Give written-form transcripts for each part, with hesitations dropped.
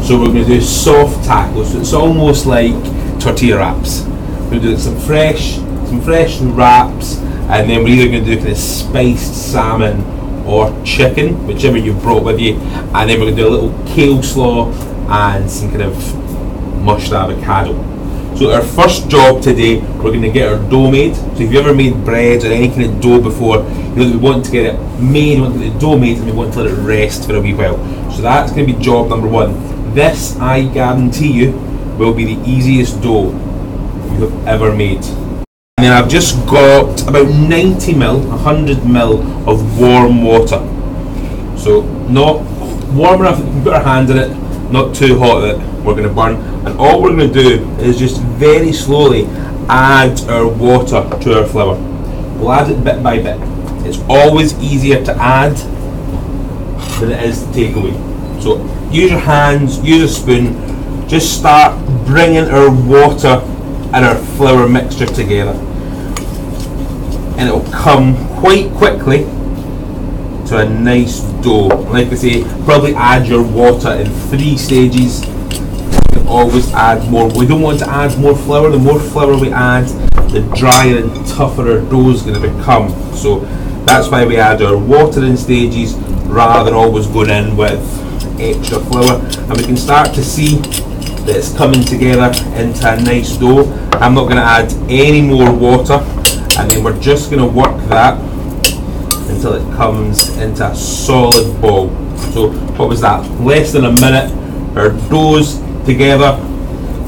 So we're going to do soft tacos. So it's almost like tortilla wraps. We're going to do some fresh wraps, and then we're either going to do kind of spiced salmon or chicken, whichever you've brought with you, and then we're going to do a little kale slaw and some kind of mushed avocado. So our first job today, we're going to get our dough made. So if you've ever made breads or any kind of dough before, you know that we want to get it made, we want to get the dough made, and we want to let it rest for a wee while. So that's going to be job number one. This, I guarantee you, will be the easiest dough you have ever made. And then I've just got about 90 ml, 100 ml of warm water. So not warm enough that we can put our hand in it, not too hot that we're going to burn. And all we're going to do is just very slowly add our water to our flour. We'll add it bit by bit. It's always easier to add than it is to take away. So use your hands, use a spoon, just start bringing our water and our flour mixture together. And it will come quite quickly to a nice dough. Like I say, probably add your water in 3 stages. You can always add more. We don't want to add more flour. The more flour we add, the drier and tougher our dough is going to become. So that's why we add our water in stages rather than always going in with extra flour. And we can start to see that it's coming together into a nice dough. I'm not going to add any more water, and then we're just going to work that until it comes into a solid ball. So what was that? Less than a minute. Our dough's together.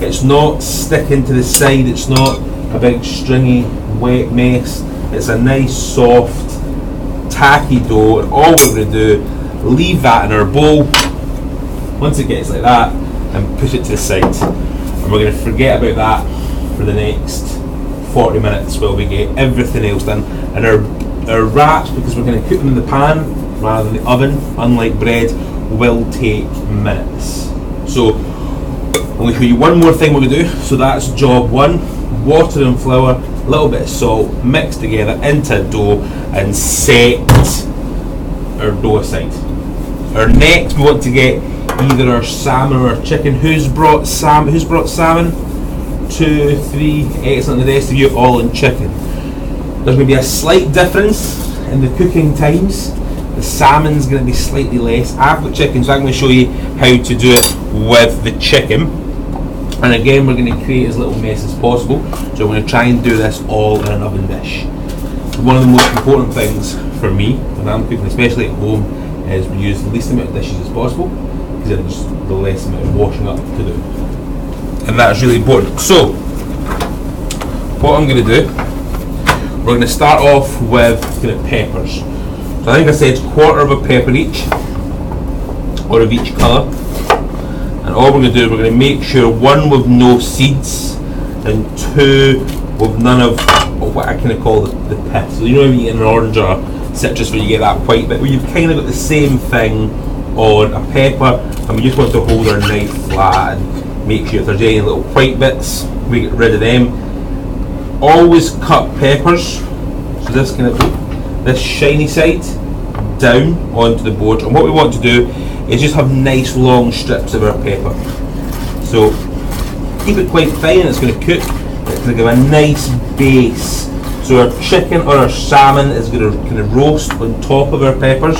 It's not sticking to the side. It's not a big stringy wet mess. It's a nice soft tacky dough, and all we're going to do, leave that in our bowl once it gets like that and push it to the side. And we're going to forget about that for the next 40 minutes while we get everything else done. And our wraps, because we're going to cook them in the pan rather than the oven, unlike bread, will take minutes. So I'm going to show you one more thing we're going to do. So that's job one: water and flour, a little bit of salt, mixed together into a dough, and set our dough aside. Our next, we want to get either our salmon or our chicken. Who's brought salmon? 2, 3, excellent. The rest of you all in chicken. There's going to be a slight difference in the cooking times. The salmon's going to be slightly less. I've got chicken, so I'm going to show you how to do it with the chicken. And again, we're going to create as little mess as possible. So we're going to try and do this all in an oven dish. One of the most important things for me when I'm cooking, especially at home, is we use the least amount of dishes as possible, because then it's the less amount of washing up to do. And that's really important. So what I'm going to do, we're going to start off with kind of peppers. So I think I said 1/4 of a pepper each, or of each colour. And all we're going to do, we're going to make sure 1 with no seeds and 2 with none of what I kind of call the pith. So you know when you get an orange or citrus where you get that white bit, where you've kind of got the same thing on a pepper, and we just want to hold our knife flat and make sure if there's any little white bits, we get rid of them. Always cut peppers, so this kind of this shiny side down onto the board. And what we want to do is just have nice long strips of our pepper. So keep it quite fine, and it's going to cook. It's going to give a nice base. So our chicken or our salmon is going to kind of roast on top of our peppers.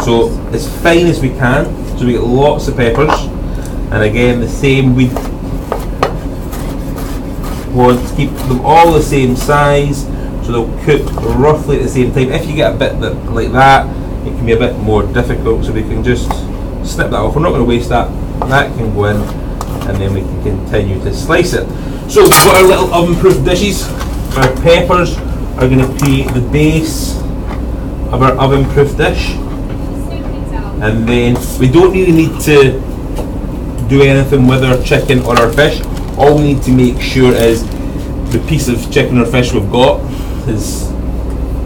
So as fine as we can, so we get lots of peppers. And again, the same, we want to keep them all the same size, so they'll cook roughly at the same time. If you get a bit like that, it can be a bit more difficult, so we can just snip that off. We're not going to waste that. That can go in, and then we can continue to slice it. So we've got our little oven-proof dishes. Our peppers are going to create the base of our oven-proof dish. And then we don't really need to do anything with our chicken or our fish. All we need to make sure is the piece of chicken or fish we've got is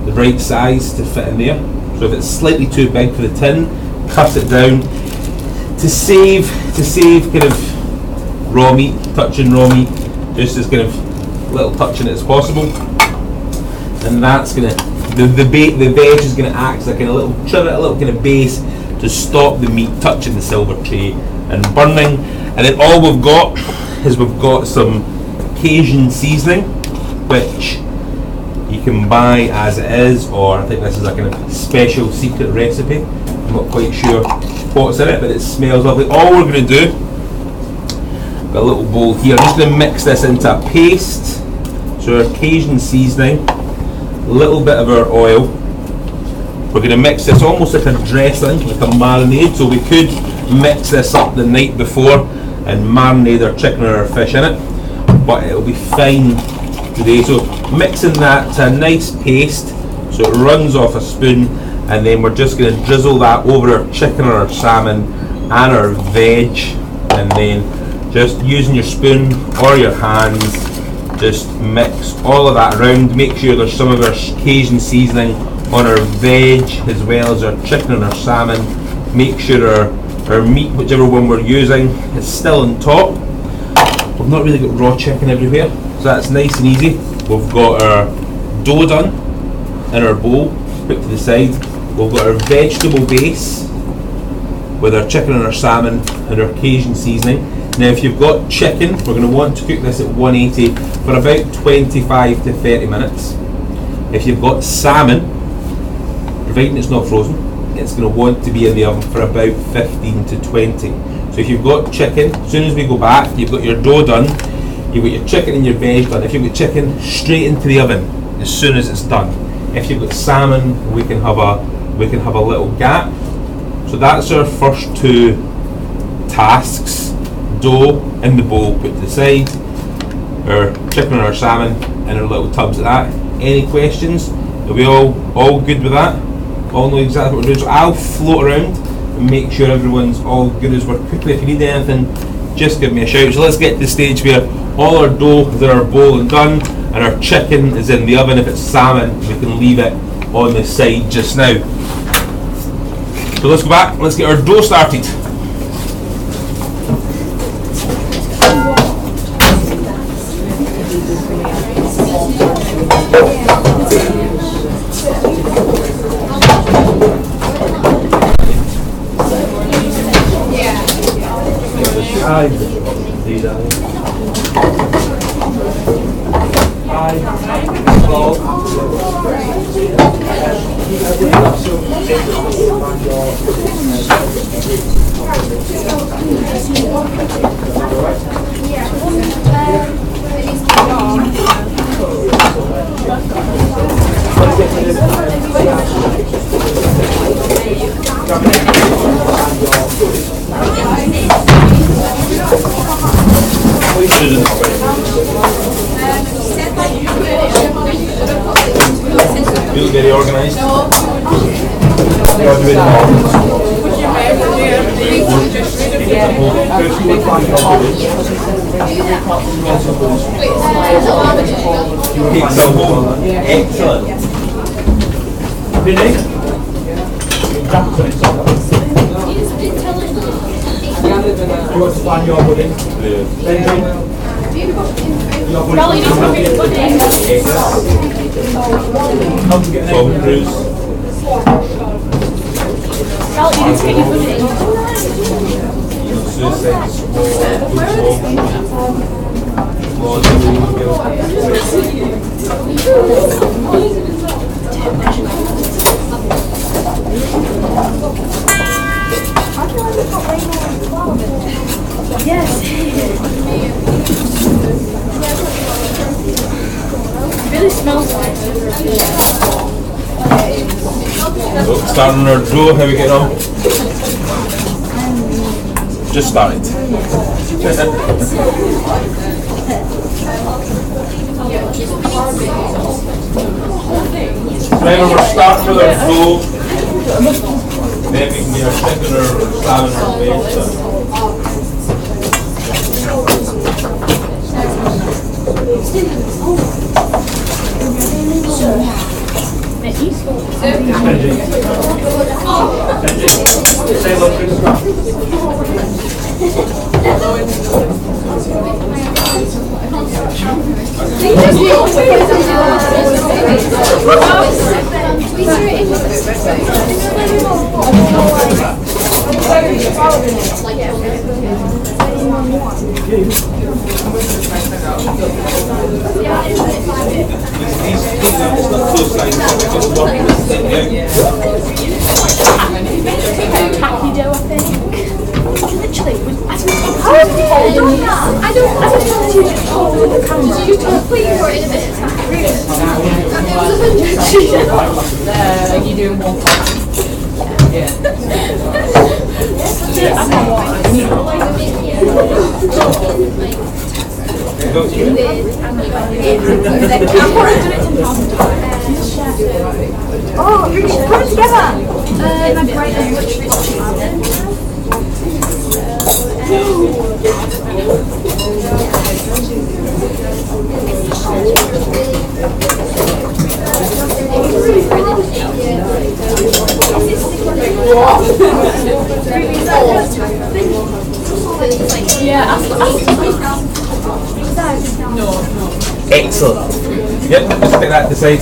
the right size to fit in there. So if it's slightly too big for the tin, cut it down to save kind of raw meat, touching raw meat, just as kind of little touching it as possible. And that's gonna the veg is gonna act as like a little kind of base to stop the meat touching the silver tray and burning. And then all we've got is we've got some Cajun seasoning, which you can buy as it is, or I think this is a kind of special secret recipe. I'm not quite sure what's in it, but it smells lovely. All we're going to do, got a little bowl here, I'm just going to mix this into a paste. So our Cajun seasoning, a little bit of our oil. We're going to mix this almost like a dressing, like a marinade. So we could mix this up the night before and marinate our chicken or our fish in it, but it'll be fine today. So mixing that to a nice paste so it runs off a spoon, and then we're just going to drizzle that over our chicken or our salmon and our veg, and then just using your spoon or your hands, just mix all of that around. Make sure there's some of our Cajun seasoning on our veg as well as our chicken and our salmon. Make sure our meat, whichever one we're using, is still on top. We've not really got raw chicken everywhere, so that's nice and easy. We've got our dough done in our bowl, put to the side. We've got our vegetable base with our chicken and our salmon and our Cajun seasoning. Now if you've got chicken, we're going to want to cook this at 180 for about 25 to 30 minutes. If you've got salmon, providing it's not frozen, it's going to want to be in the oven for about 15 to 20. So if you've got chicken, as soon as we go back, you've got your dough done, you've got your chicken and your veg done. If you've got chicken, straight into the oven as soon as it's done. If you've got salmon, we can have a little gap. So that's our first two tasks. Dough in the bowl, put to the side, our chicken and our salmon in our little tubs like that. Any questions? Are we all good with that? All know exactly what we're doing. So I'll float around and make sure everyone's all good as we're cooking. If you need anything, just give me a shout. So let's get to the stage where all our dough is in our bowl and done, and our chicken is in the oven. If it's salmon, we can leave it on the side just now. So let's go back, let's get our dough started. Feel very organised. Excellent. You want to find your pudding? Probably don't want me to put it. Tom Cruise. Probably you just get your pudding. Yes. It really smells nice. So, starting our dough, how we get on? Just started. Remember, we're starting with our dough, then we can get our chicken or salmon or veg. It's not close lines, it's just working this thing Tacky dough, I think. Literally, I don't know you just hold with the camera. You told me you were in a bit of tacky. You doing one part? Yeah. Oh, you're put it together. My brain is excellent. Yep, just take that to the side.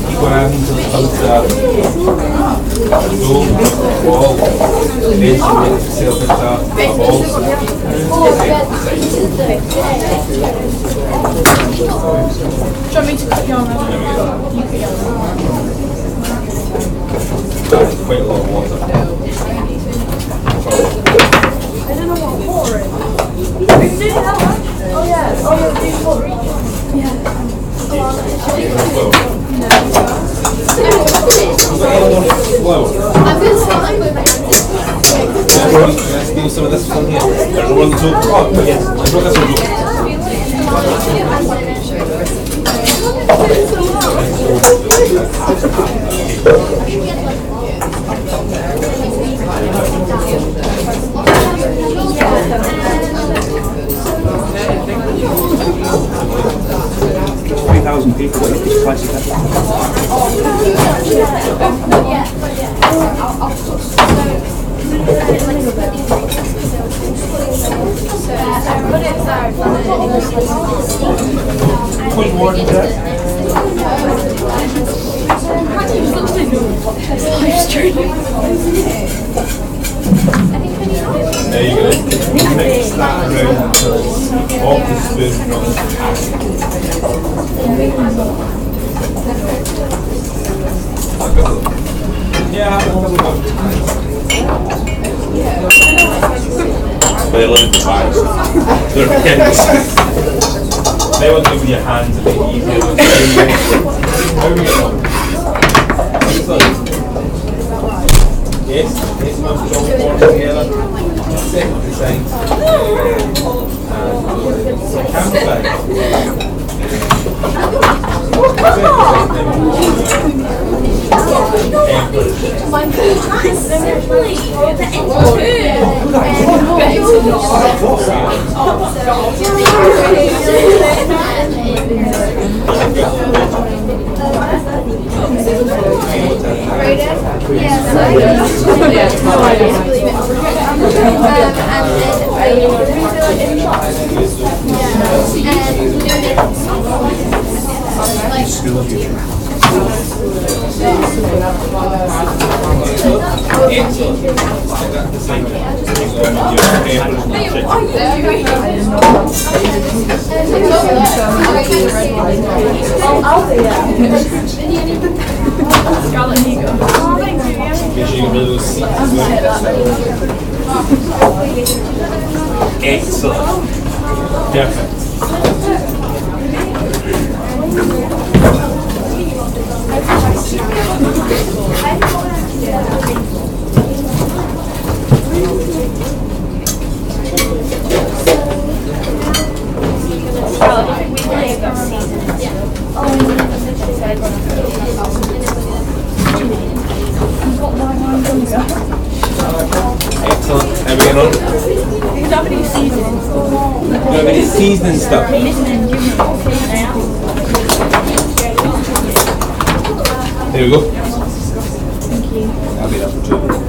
Keep your hands until it comes to wall, eventually make yourself into a ball. Do you want me to cut your arm? Quite a lot of water. I don't know what water is. You can do that one. Oh yeah. Oh yeah, do water. Yeah. I'm going to say like with my hands. Let's do some of this one here. There's one that's open. Oh, yes. I brought this one open. 3,000 people that this place is Put more in there. There you go. Mix that around until it's off the spoon from the pack. Yeah, they're limited bags. They're pins. They won't give you your hands a bit easier. How are we getting on? Yes, yes, most strong form together. Set up the sides. And camera side. Excellent. Perfect. Excellent. How are we getting on? You don't have any seasoning. Do you have any seasoning stuff? There we go. Thank you. I'll be there for 2 minutes.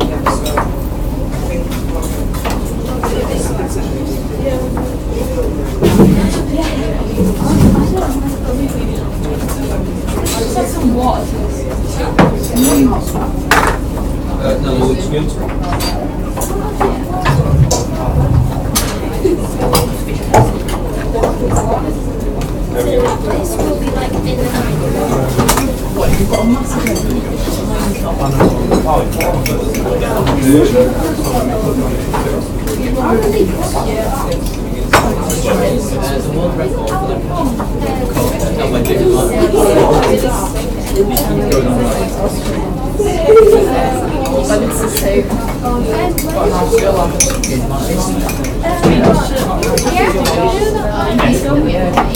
This will be like in the night.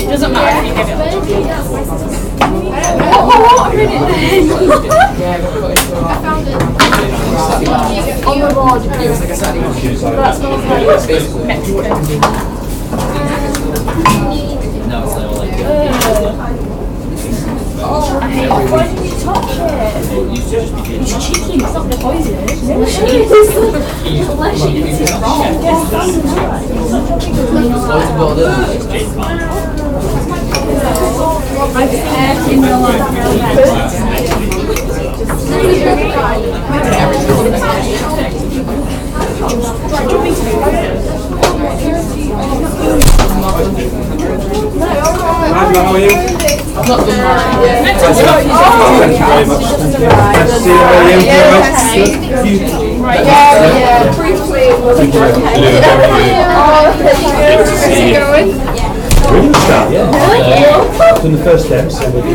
It doesn't matter if you give it On the board. Why did you touch it? It's cheeky, it's not going to poison it. Unless you eat it wrong. I've had in the How are you? I've not done that yet. Thank you very much. Nice to see you. How are you? Yeah, briefly it was a drug test. Good to see you. Really good start, yeah. Done the first step, so we're doing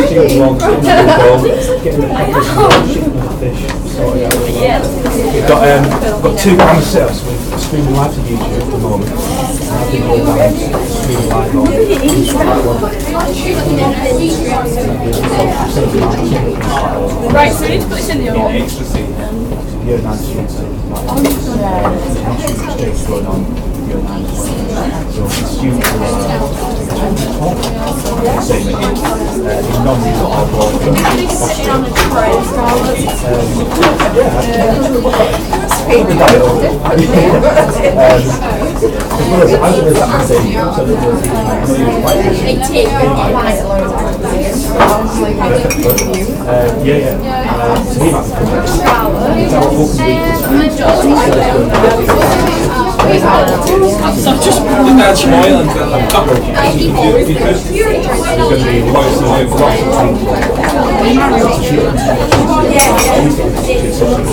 getting along, getting the ball, getting the package, shipping the fish, sorting out. We've got 2 camera setups with streaming live to YouTube at the moment. And I've been all around streaming live on Right, so we need to put this in the oven. Year 9 students, going on. So the students are same again. The non-music are That's smiling. I'm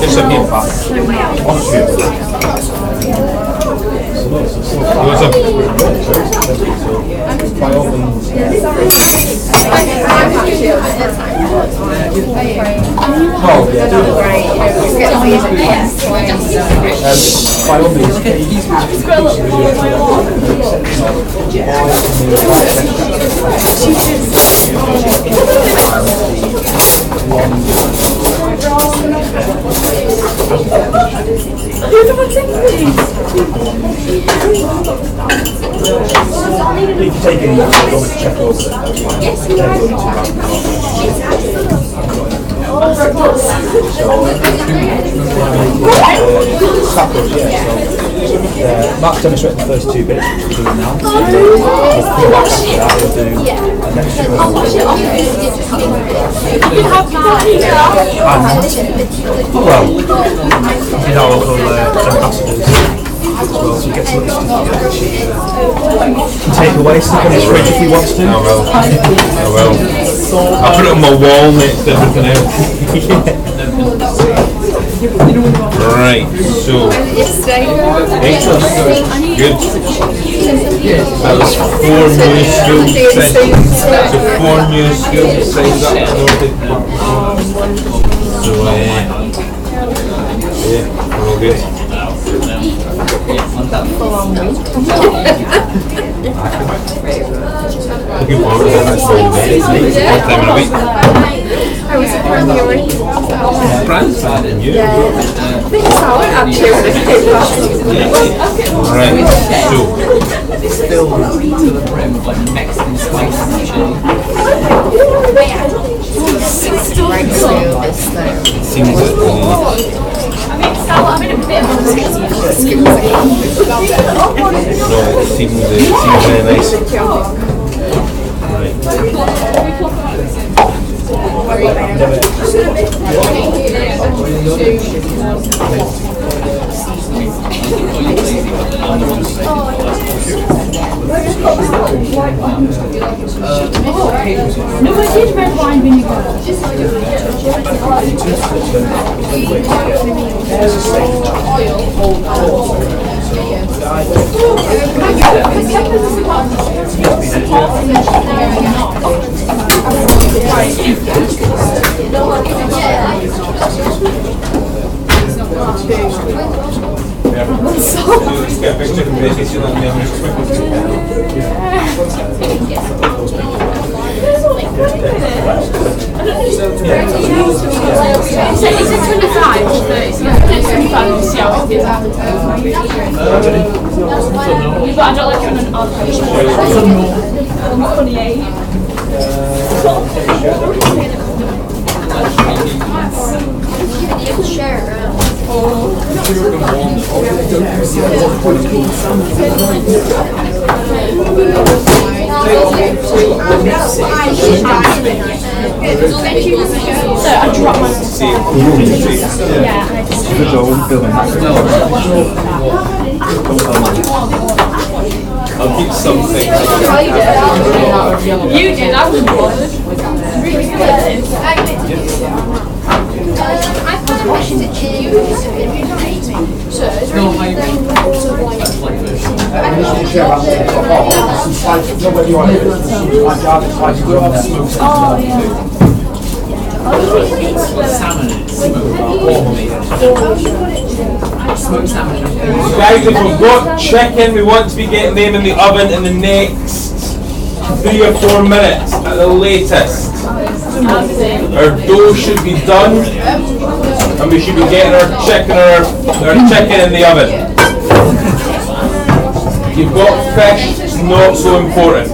It's a bit fast. If you take any, check over Yes, you are. Mark's demonstrated the first 2 bits, which we're doing now. We'll come back after that, we'll do a next show. Well, you know, local ambassadors as well, so you get to listen to take away stuff in his fridge if he wants to. I will. I'll put it on my wall next to everything else. Right, so excellent, good. That was 4 new skills sessions. So 4 new skills signed up and ordered. So yeah, we're all good. Looking forward to that. One time in a week. I was surprised you were France, and you. I think so, actually. Right, so Filled to the brim of like Mexican spice and chili. seems that I'm in a bit of a no, it seems very nice. Right. But I don't like on an odd page. 28. You share it around. So I dropped my yeah, and I I'll keep something. you did, I was bothered. Really good at this. I thought washing it Smoked salmon. Guys, if we've got chicken, we want to be getting them in the oven in the next 3 or 4 minutes at the latest. Our dough should be done, and we should be getting our chicken in the oven. You've got fish, it's not so important.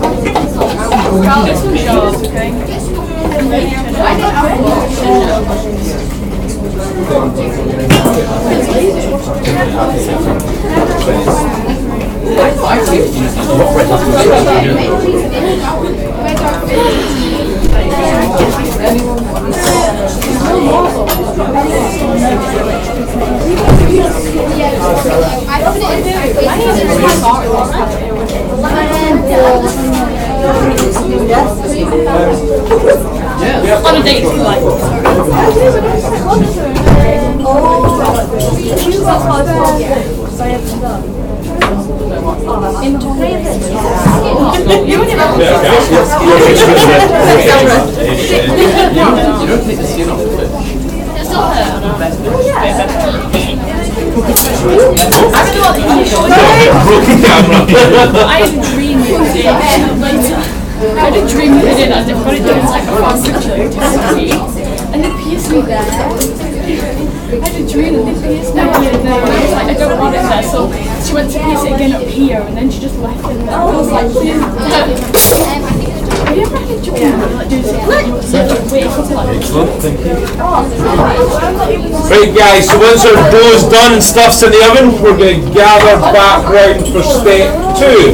On a date, like. You don't take the skin off of it. I had a dream the other day. I had a dream the other day that I put it down like a fast and they pierced me there. I had a dream that they pierced me here and there, and I was like, I don't want it there, so she went to pierce it again up here, and then she just left it there. I was like, please, have you ever had a dream where you like do something and wait until like... Right guys, so once our dough's done and stuff's in the oven, we're going to gather back round for step 2.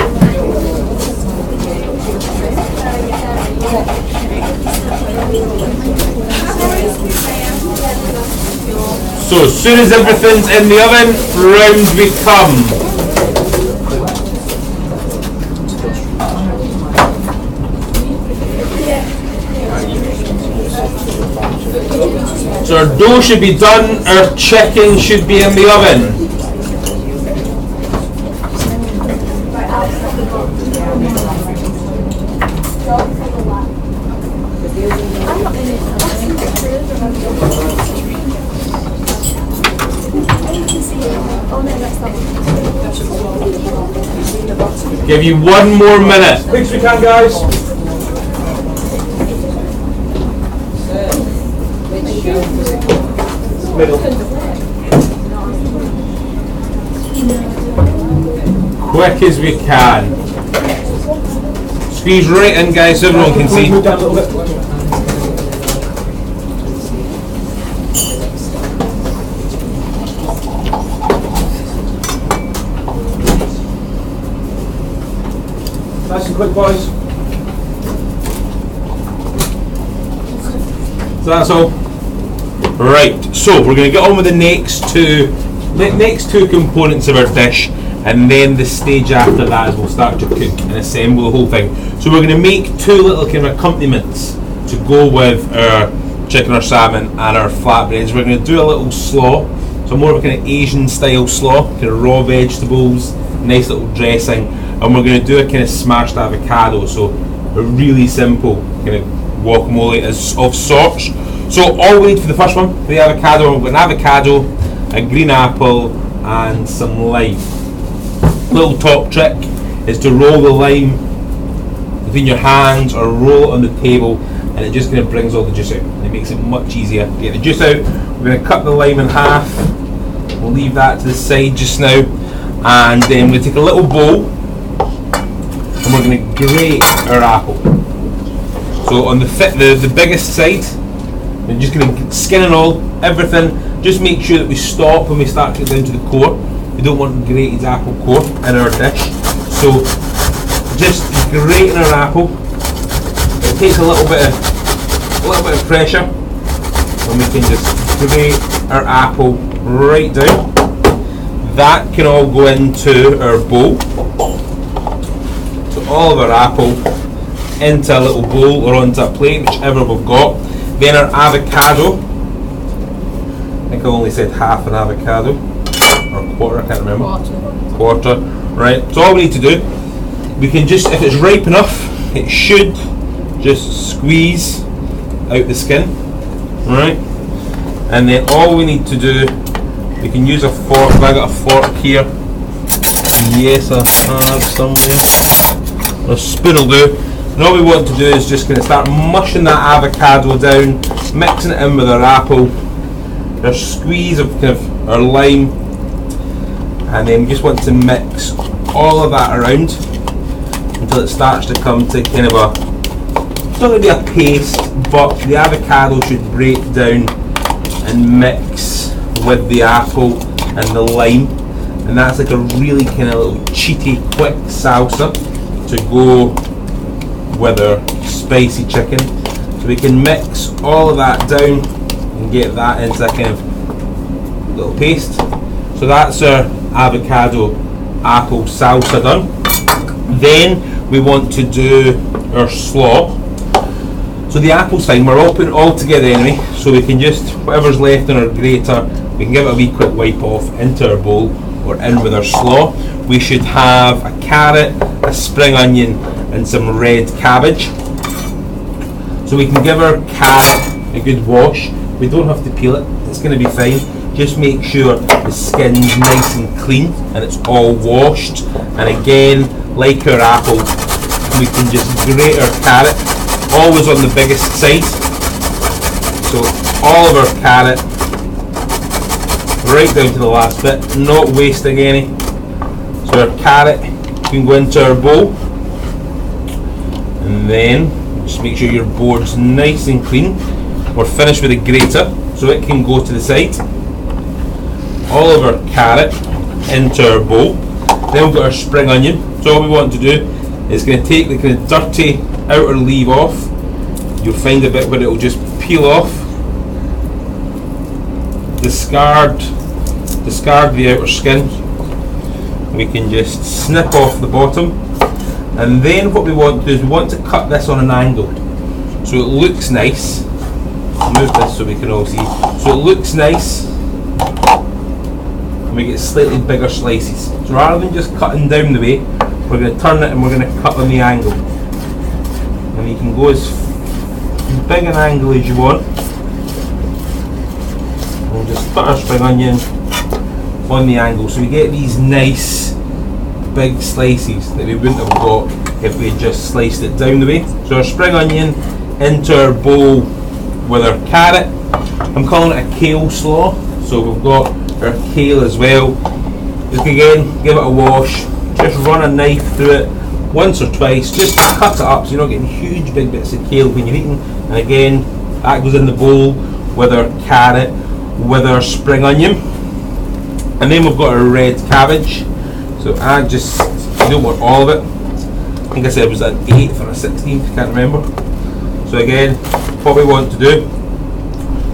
So as soon as everything's in the oven, round we come. So our dough should be done, our chicken should be in the oven. Give you 1 more minute. Quick as we can, guys. Middle. Quick as we can. Squeeze right in, guys, so everyone can see. Move down a little bit. Nice and quick, boys. So that's all. Right, so we're going to get on with the next two components of our dish, and then the stage after that is we'll start to cook and assemble the whole thing. So we're going to make 2 little kind of accompaniments to go with our chicken or salmon and our flatbreads. We're going to do a little slaw, so more of a kind of Asian style slaw, kind of raw vegetables, nice little dressing, and we're going to do a kind of smashed avocado, so a really simple kind of guacamole of sorts. So all we need for the first one, for the avocado, we've got an avocado, a green apple and some lime. Little top trick is to roll the lime between your hands or roll it on the table, and it just kind of brings all the juice out. It makes it much easier to get the juice out. We're going to cut the lime in half. We'll leave that to the side just now, and then we're going to take a little bowl and we're going to grate our apple. So on the biggest side, we're just going to skin and all, everything. Just make sure that we stop when we start to get down to the core. We don't want grated apple core in our dish. So just grating our apple. It takes a little bit of pressure, and we can just grate our apple right down. That can all go into our bowl. So all of our apple into a little bowl or onto a plate, whichever we've got. Then our avocado. I think I only said half an avocado or quarter. I can't remember. Quarter. Right. So all we need to do, we can just, if it's ripe enough, it should just squeeze out the skin, right? And then all we need to do, we can use a fork. Have I got a fork here? Yes, I have somewhere. A spoon will do. And all we want to do is just kind of start mushing that avocado down, mixing it in with our apple, our squeeze of kind of our lime, and then we just want to mix all of that around until it starts to come to kind of a, it's not going to be a paste, but the avocado should break down and mix with the apple and the lime, and that's like a really kind of little cheaty quick salsa to go with our spicy chicken. So we can mix all of that down and get that into a kind of little paste. So that's our avocado apple salsa done. Then we want to do our slaw. So the apple's fine, we're all putting it all together anyway, so we can just, whatever's left in our grater, we can give it a wee quick wipe off into our bowl or in with our slaw. We should have a carrot, a spring onion and some red cabbage. So we can give our carrot a good wash. We don't have to peel it, it's going to be fine. Just make sure the skin's nice and clean and it's all washed. And again, like our apple, we can just grate our carrot, always on the biggest side. So all of our carrot, right down to the last bit, not wasting any. So our carrot can go into our bowl. And then just make sure your board's nice and clean. We're finished with the grater, so it can go to the side. All of our carrot into our bowl. Then we've got our spring onion. So all we want to do is going to take the kind of dirty outer leaf off. You'll find a bit where it will just peel off. Discard the outer skin. We can just snip off the bottom. And then what we want to do is we want to cut this on an angle so it looks nice. Move this so we can all see. So it looks nice and we get slightly bigger slices. So rather than just cutting down the way, we're going to turn it and we're going to cut on the angle. And you can go as big an angle as you want. And we'll just put our spring onion on the angle so we get these nice big slices that we wouldn't have got if we had just sliced it down the way. So our spring onion into our bowl with our carrot. I'm calling it a kale slaw, so we've got our kale as well. Just again, give it a wash, just run a knife through it once or twice, just cut it up so you're not getting huge big bits of kale when you're eating. And again, that goes in the bowl with our carrot, with our spring onion. And then we've got our red cabbage. So you don't want all of it. I think I said it was an 8th or a 16th, I can't remember. So again, what we want to do,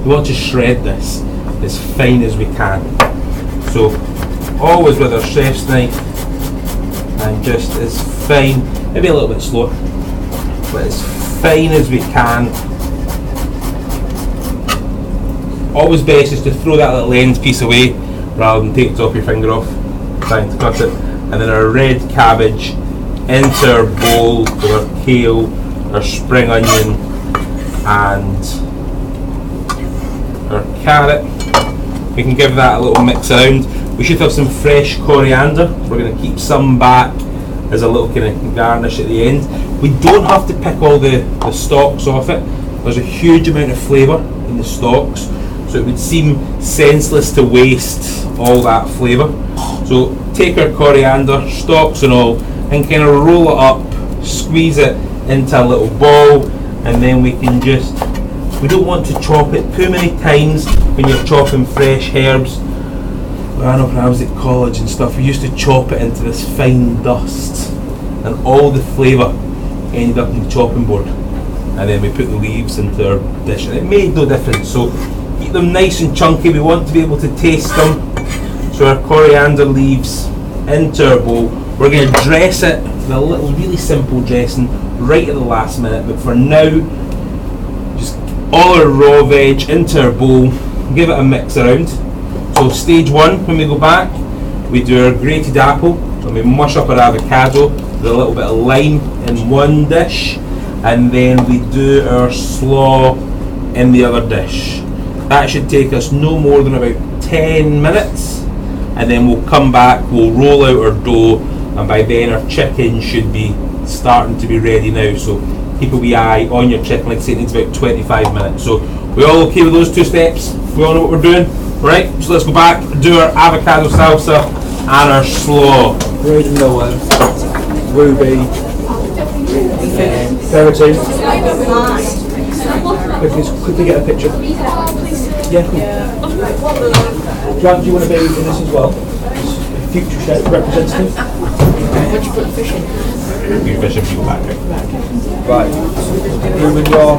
we want to shred this as fine as we can. So always with our chef's knife and just as fine, maybe a little bit slower, but as fine as we can always best is to throw that little end piece away rather than take the top of your finger off trying to cut it. And then our red cabbage into our bowl with our kale, our spring onion and our carrot. We can give that a little mix around. We should have some fresh coriander. We're going to keep some back as a little kind of garnish at the end. We don't have to pick all the stalks off it. There's a huge amount of flavour in the stalks, so it would seem senseless to waste all that flavour. So take our coriander, stalks and all, and kind of roll it up, squeeze it into a little ball, and then we can just, we don't want to chop it too many times when you're chopping fresh herbs. I know when I was at college and stuff, we used to chop it into this fine dust, and all the flavour ended up in the chopping board. And then we put the leaves into our dish, and it made no difference. So keep them nice and chunky. We want to be able to taste them. So our coriander leaves into our bowl. We're going to dress it with a little really simple dressing right at the last minute. But for now, just all our raw veg into our bowl. Give it a mix around. So stage one, when we go back, we do our grated apple, and we mush up our avocado with a little bit of lime in one dish, and then we do our slaw in the other dish. That should take us no more than about 10 minutes, and then we'll come back, we'll roll out our dough, and by then our chicken should be starting to be ready now. So keep a wee eye on your chicken. Like I say, it needs about 25 minutes. So we all okay with those two steps? We all know what we're doing? Right, so let's go back, do our avocado salsa and our slaw. Red and Noah, Ruby, Ferritin. Quickly get a picture. Yeah, cool. Grant, do you want to be in this as well? Future chef representative. Where'd you put the fish in? You fish if you go back. Right. Ruben, you're...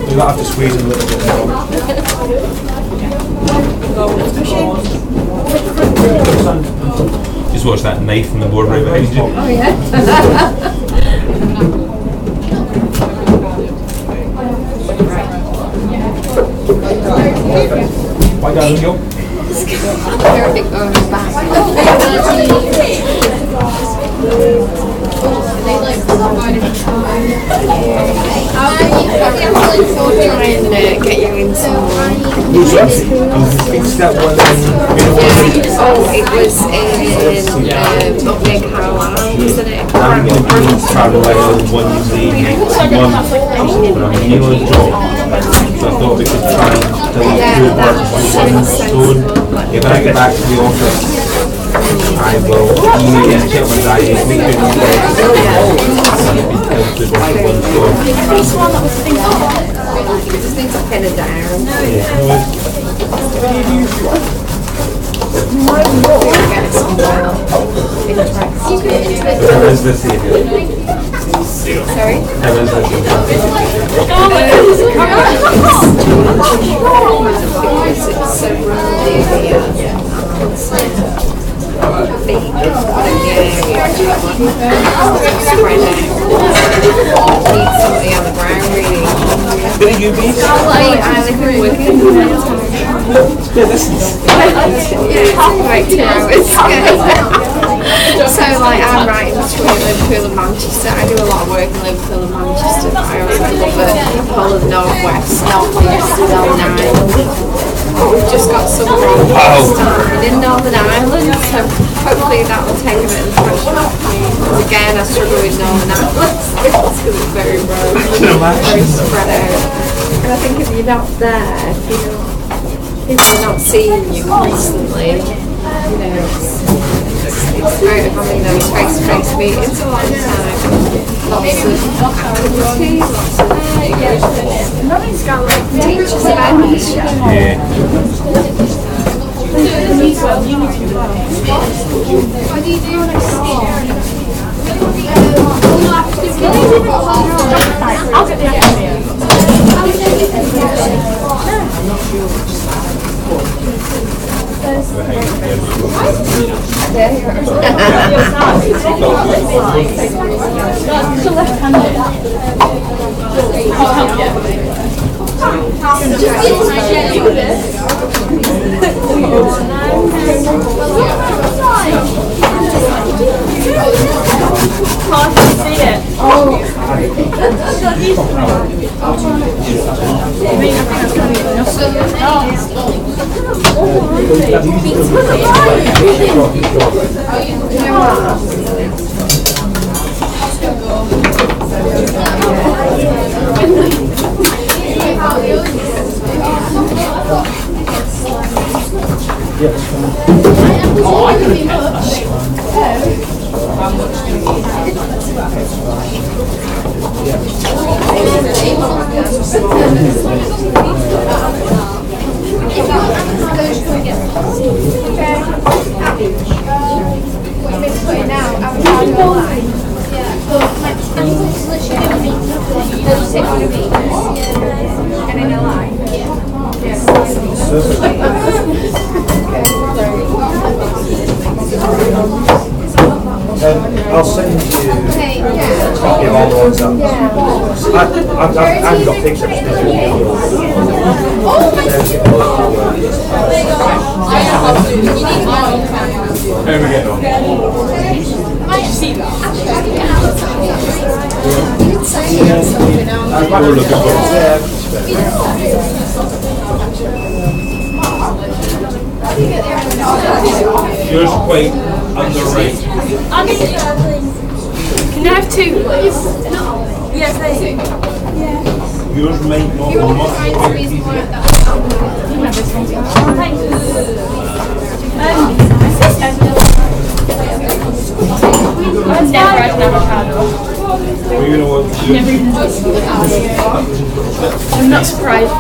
You might have to squeeze it a little bit more. Just watch that knife from the board right behind you. Oh yeah. Why down you? Perfect on the back. Get you in some. Step one. Oh, it was in Big Carlisle, wasn't it? I'm going to do Carlisle one day, one meal and job. So I thought we could try and delete two birds with one stone. If I get back to the office, I will email and check my diet, make sure it's ready, and it be killed two birds with one stone. Just needs to pin it down. How is this here? Sorry? How is this here? It's so really big in the area. Spread out. Need something on the ground really. Where you be? I live in Wigan. Like 2 hours. So like I'm right in between Liverpool and Manchester. I do a lot of work in Liverpool and Manchester, but I also cover the whole of the northwest, northeast, Northern Ireland. But we've just got some started in Northern Ireland, so hopefully that will take a bit of the pressure off me. Because again, I struggle with Northern Ireland because it's very rogue, very spread out. And I think if you're not there, people are not seeing you constantly, you know, it's great having those face-to-face meetings all the time. Lots of activity, lots of teachers events. Yeah. What do you do next year? I'll get the idea. Can't see it. I'll send you a copy of all the ones that I've got pictures. How are we getting on? Yours quite underrated. Can I have two, please? Yes, I do. Yours might not be much I've never had an avocado. We're going to want to do I'm not surprised.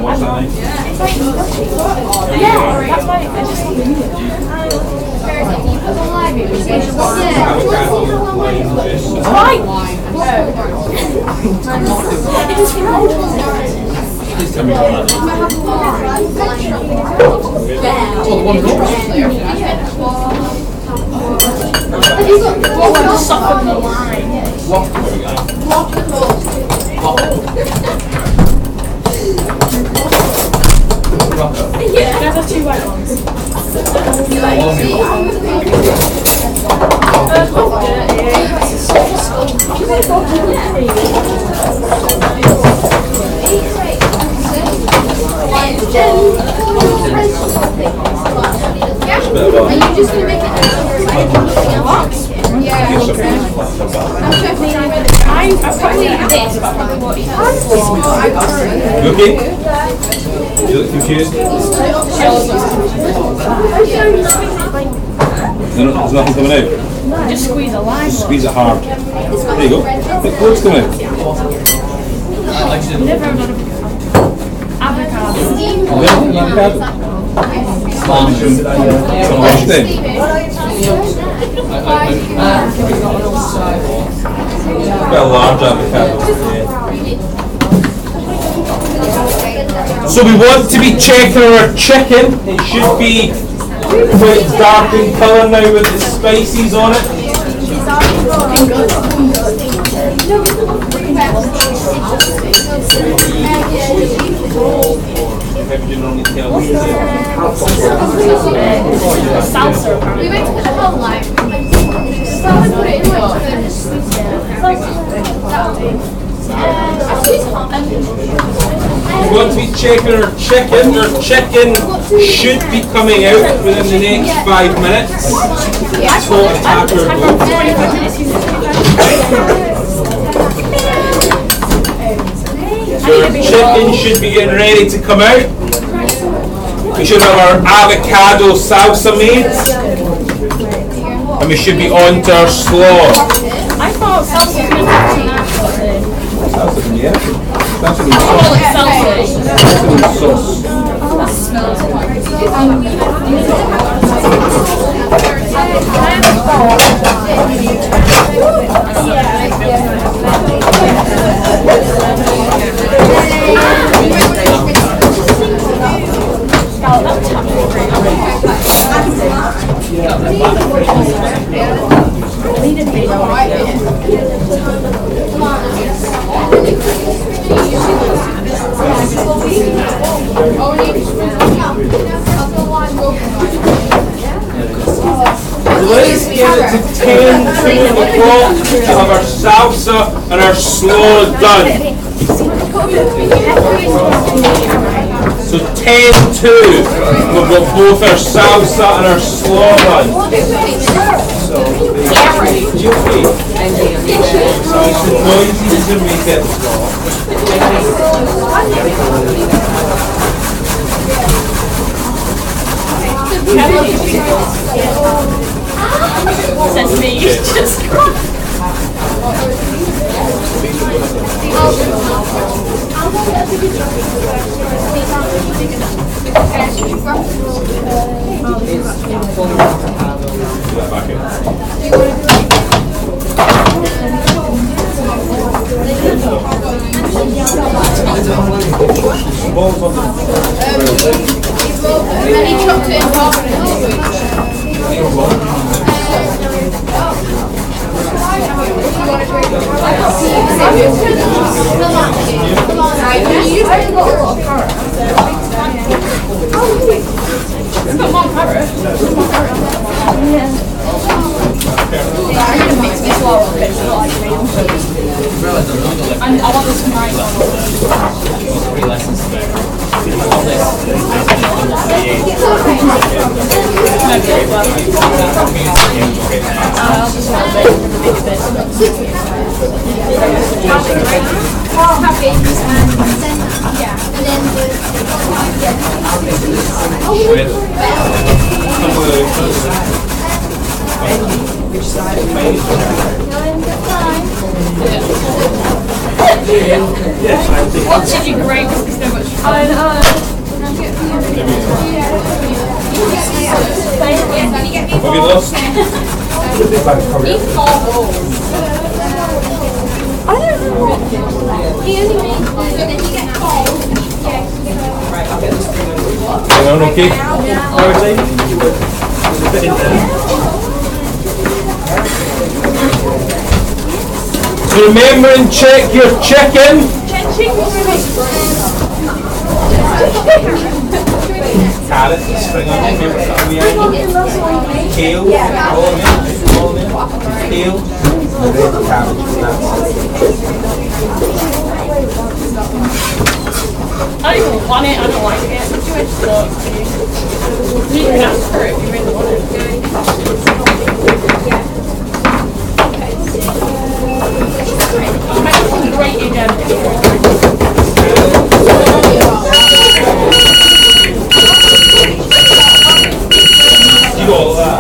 what's that name? Yeah, that's why I just Avocado, lime juice. Please tell me what that just soften the line. Can I have two white ones? Are you just going to make it what? Yeah. I've probably had this, but You okay? You look confused? There's nothing coming out. just squeeze a line. Squeeze it hard. There you go. What's coming out? Never had avocado. Avocado. What's your name? Got a large avocado. So we want to be checking our chicken. It should be quite dark in colour now with the spices on it. How would you normally tell? Salsa. We went to the whole line. Someone put it in We want to be checking our chicken. Our chicken should be coming out within the next 5 minutes. So tap our bowl. So our chicken should be getting ready to come out. We should have our avocado salsa made. And we should be on to our slaw. I thought salsa was Salsa from the air. That's what Let's get it to 10 to the clock to have our salsa and our slaw done. So 10-2, we've got both our salsa and our slaw done. So it's the noisy to make it. Says me, just Any chocolate involved? and I want this right one. 3 lessons today. I'll just want a bit of the big bit. What did you grade? Because so much fun. I know. Have you lost? I don't know. He only makes one, then you get cold. Hang on, okay? So remember and check your chicken. Carrots, spring onion, remember kale, all of them, kale, and then cabbage. I don't even want it, I don't like it. You can ask for it if you really want it. Great again. You got all that.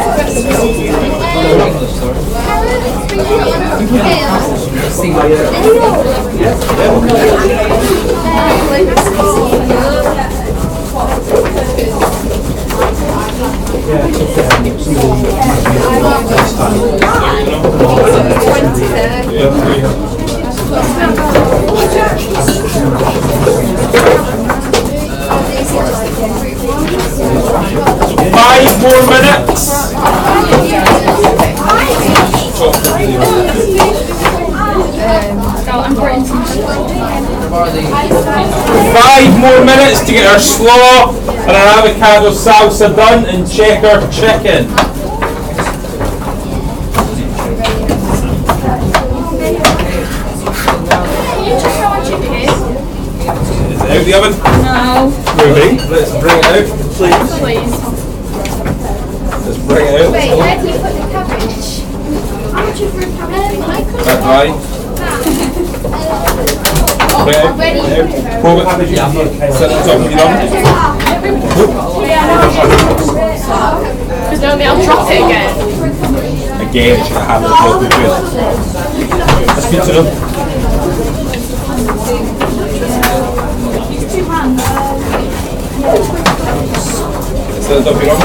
Five more minutes. I'm putting some 5 more minutes to get our slaw and our avocado salsa done and check our chicken. Is it out the oven? No. Ruby, let's bring it out, please. Please. Let's bring it out. Wait, where do you put the cabbage? How much is for a cabbage? That's right. Bring it out. Where do you put it? Probe it. Set it up, you done? Because don't I'll drop it again. Again, it should have it real good. That's good to know. Set it up, you done?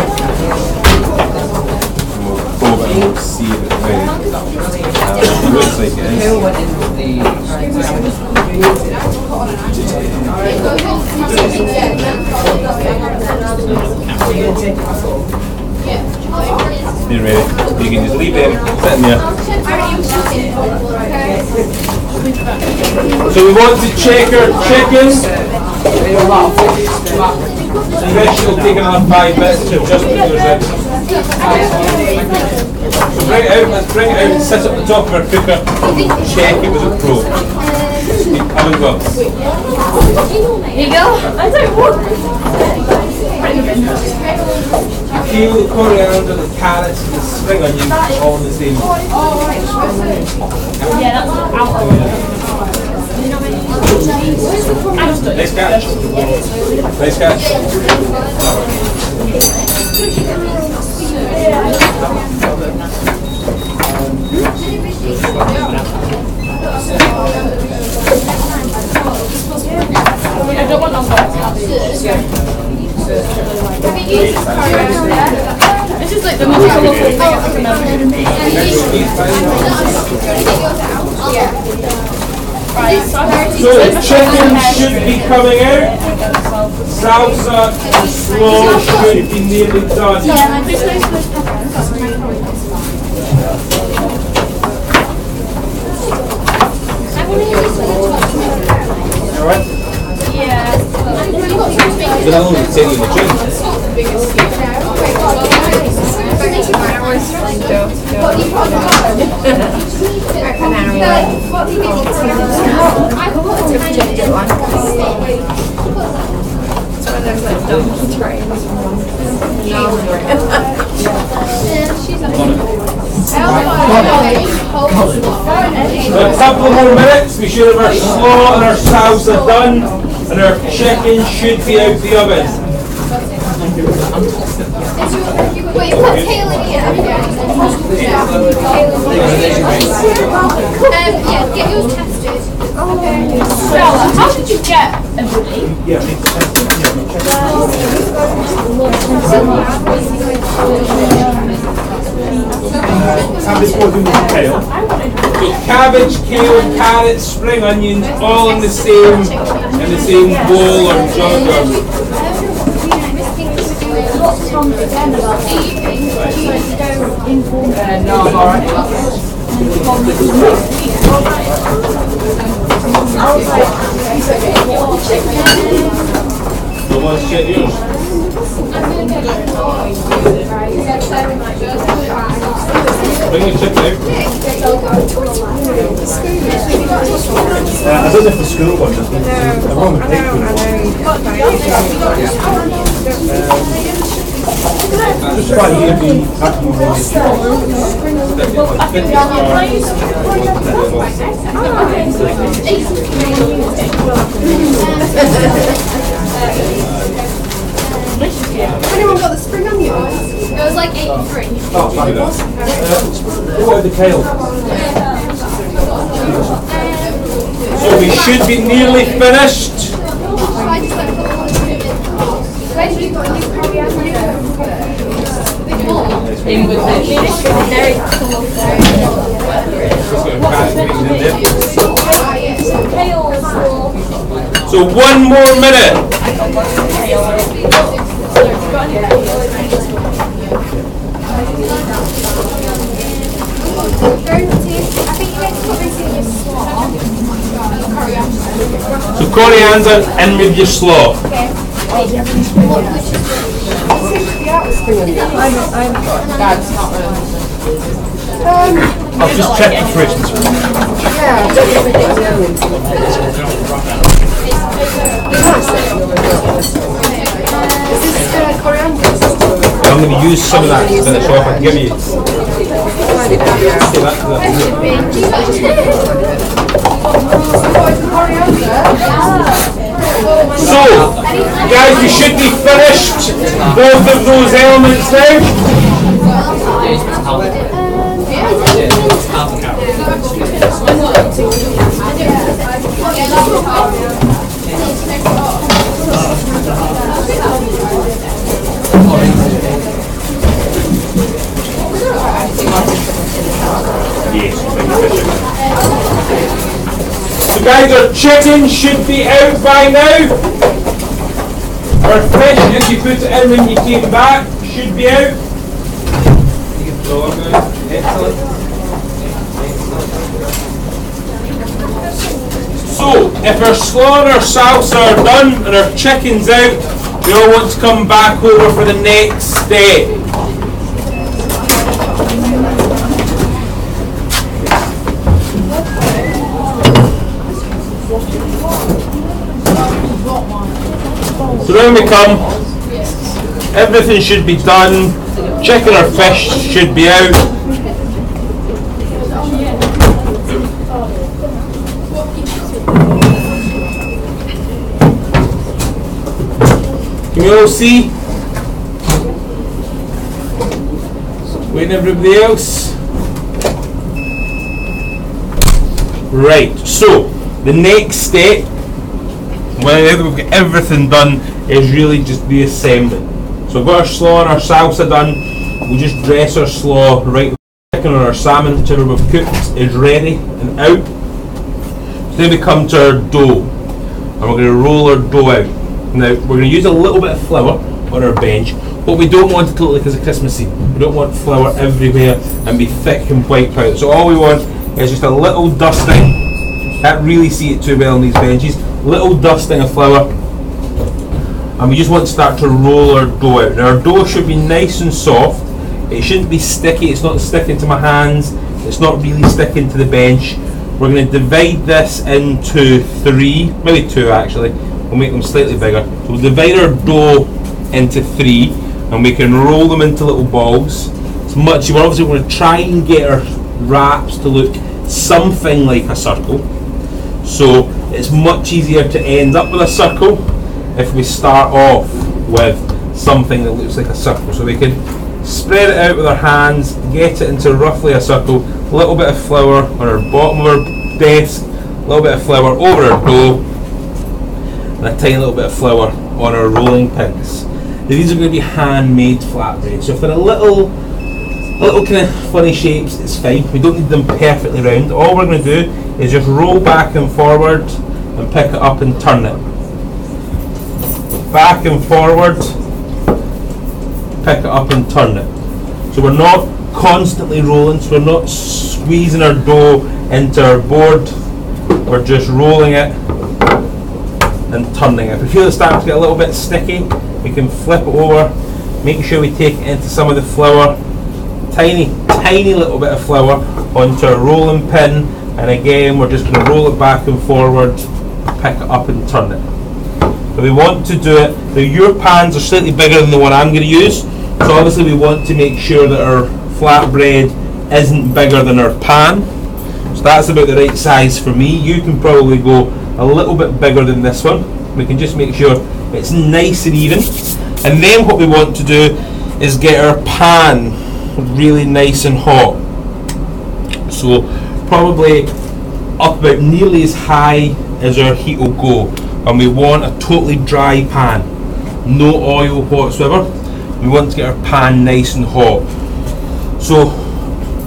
We'll probe it and we'll see if it's ready. It looks like it is. You're ready. You can just leave them sitting there. So we want to check our chicken. So you guys should take another 5 minutes to adjust the yours in. So bring it out, let's bring it out and sit at the top of our cooker. Check it with a probe. How it goes. Here you go. I don't want Peel the coriander, the carrots, and the spring onions all in the same. Yeah, that's out of it. Nice catch. Nice catch. I don't want This is like the most colourful thing I've ever made. So chicken should be coming out. Salsa slow should be nearly done. Alright? Yeah. But how long did it take you in the gym? A couple more minutes, we should have our slaw and our salsa done, and our chicken should be out the oven. Wait, you put tail in here. Yeah, get yours tested. Stella, how did you get a hoodie? So cabbage, kale, carrots, spring onions, all in the same bowl or jug. No, I'm alright. So what's yours? Bring your chicken out. I don't know if the school one does. I want to take just try to give me Anyone got the spring onions? It was like 83. oh, fabulous. What about the kale? So we should be nearly finished. Where did you got your coriander? Very So 1 more minute. So coriander and with your slaw. I'll just check the fridge. I'm going to use some of that to finish off and give you. So, guys, we should be finished both of those elements now. So guys, our chicken should be out by now. Our fish, if you put it in when you came back, should be out. So I'm good. Excellent. So, if our slaw and our salsa are done and our chicken's out, we all want to come back over for the next step. So when we come, everything should be done, chicken or fish should be out. Can you all see? Waiting everybody else. Right, so the next step, when we've got everything done, is really just the assembly. So we've got our slaw and our salsa done. We'll just dress our slaw right. Chicken or our salmon, whichever we've cooked, is ready and out. So then we come to our dough, and we're going to roll our dough out. Now we're going to use a little bit of flour on our bench, but we don't want it to look like it's Christmassy. We don't want flour everywhere and be thick and wiped out. So all we want is just a little dusting. Can't really see it too well on these benches. Little dusting of flour, and we just want to start to roll our dough out. Now our dough should be nice and soft. It shouldn't be sticky. It's not sticking to my hands. It's not really sticking to the bench. We're going to divide this into 3, maybe 2 actually. We'll make them slightly bigger. So we'll divide our dough into 3, and we can roll them into little balls. It's much. We're obviously going to try and get our wraps to look something like a circle. So it's much easier to end up with a circle if we start off with something that looks like a circle. So we can spread it out with our hands, get it into roughly a circle, a little bit of flour on our bottom of our desk, a little bit of flour over our dough, and a tiny little bit of flour on our rolling pins. Now these are going to be handmade flatbread, so if they're a little kind of funny shapes, it's fine. We don't need them perfectly round. All we're going to do is just roll back and forward and pick it up and turn it. Back and forward, pick it up and turn it. So we're not constantly rolling, so we're not squeezing our dough into our board. We're just rolling it and turning it. If we feel it's starting to get a little bit sticky, we can flip it over, make sure we take it into some of the flour. Tiny little bit of flour onto a rolling pin, and again we're just going to roll it back and forward, pick it up and turn it. But we want to do it. Now your pans are slightly bigger than the one I'm going to use, so obviously we want to make sure that our flatbread isn't bigger than our pan. So that's about the right size for me. You can probably go a little bit bigger than this one. We can just make sure it's nice and even. And then what we want to do is get our pan really nice and hot. So probably up about nearly as high as our heat will go. And we want a totally dry pan, no oil whatsoever. We want to get our pan nice and hot. So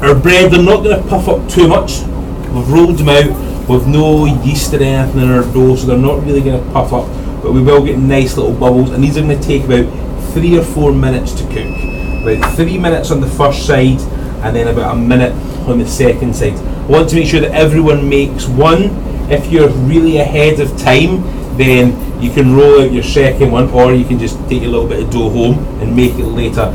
our bread, they're not going to puff up too much. We've rolled them out with no yeast or anything in our dough, so they're not really going to puff up, but we will get nice little bubbles, and these are going to take about 3 or 4 minutes to cook. About 3 minutes on the first side and then about a minute on the second side. I want to make sure that everyone makes one. If you're really ahead of time, then you can roll out your second one, or you can just take a little bit of dough home and make it later.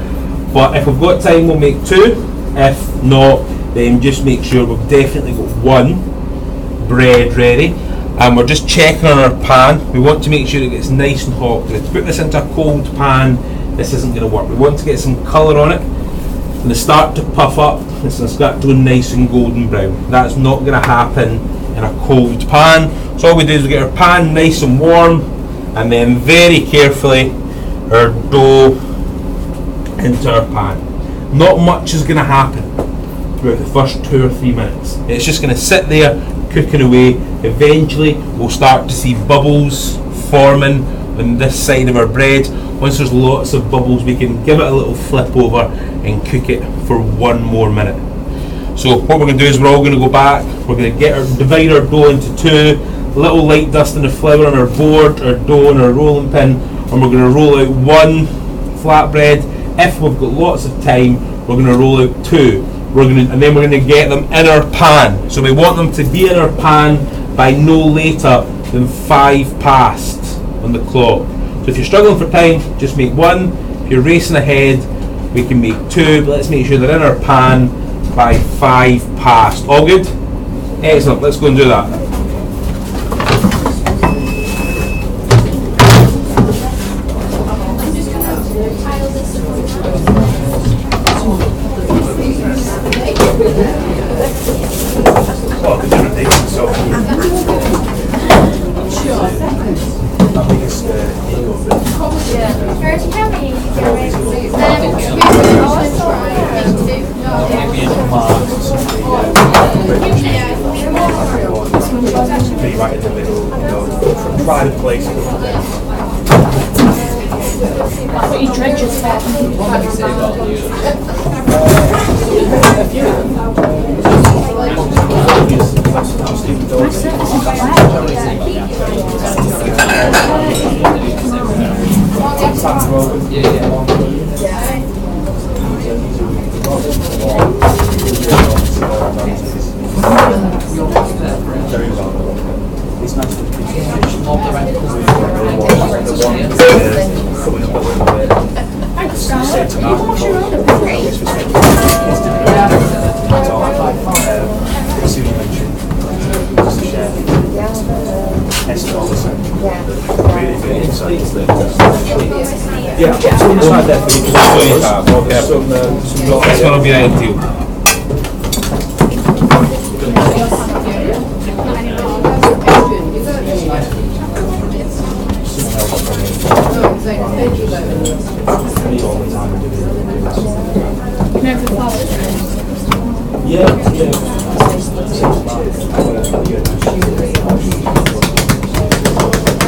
But if we've got time, we'll make 2. If not, then just make sure we've definitely got 1 bread ready. And we're just checking on our pan. We want to make sure it gets nice and hot. Because to put this into a cold pan, this isn't going to work. We want to get some colour on it. When they start to puff up, it's going to start to go nice and golden brown. That's not going to happen in a cold pan. So all we do is we get our pan nice and warm, and then very carefully our dough into our pan. Not much is going to happen throughout the first 2 or 3 minutes. It's just going to sit there cooking away. Eventually we'll start to see bubbles forming on this side of our bread. Once there's lots of bubbles, we can give it a little flip over and cook it for 1 more minute. So what we're going to do is we're all going to go back. We're going to divide our dough into 2. Little light dusting of flour on our board, our dough on our rolling pin, and we're going to roll out 1 flatbread. If we've got lots of time, we're going to roll out 2. And then we're going to get them in our pan. So we want them to be in our pan by no later than 5 past on the clock. So if you're struggling for time, just make 1. If you're racing ahead, we can make 2, but let's make sure they're in our pan by 5 past. All good? Excellent, let's go and do that. Be right in the middle, private place. What you dredges for? It's nice to be yeah, so inside there for you. That's going to be ideal.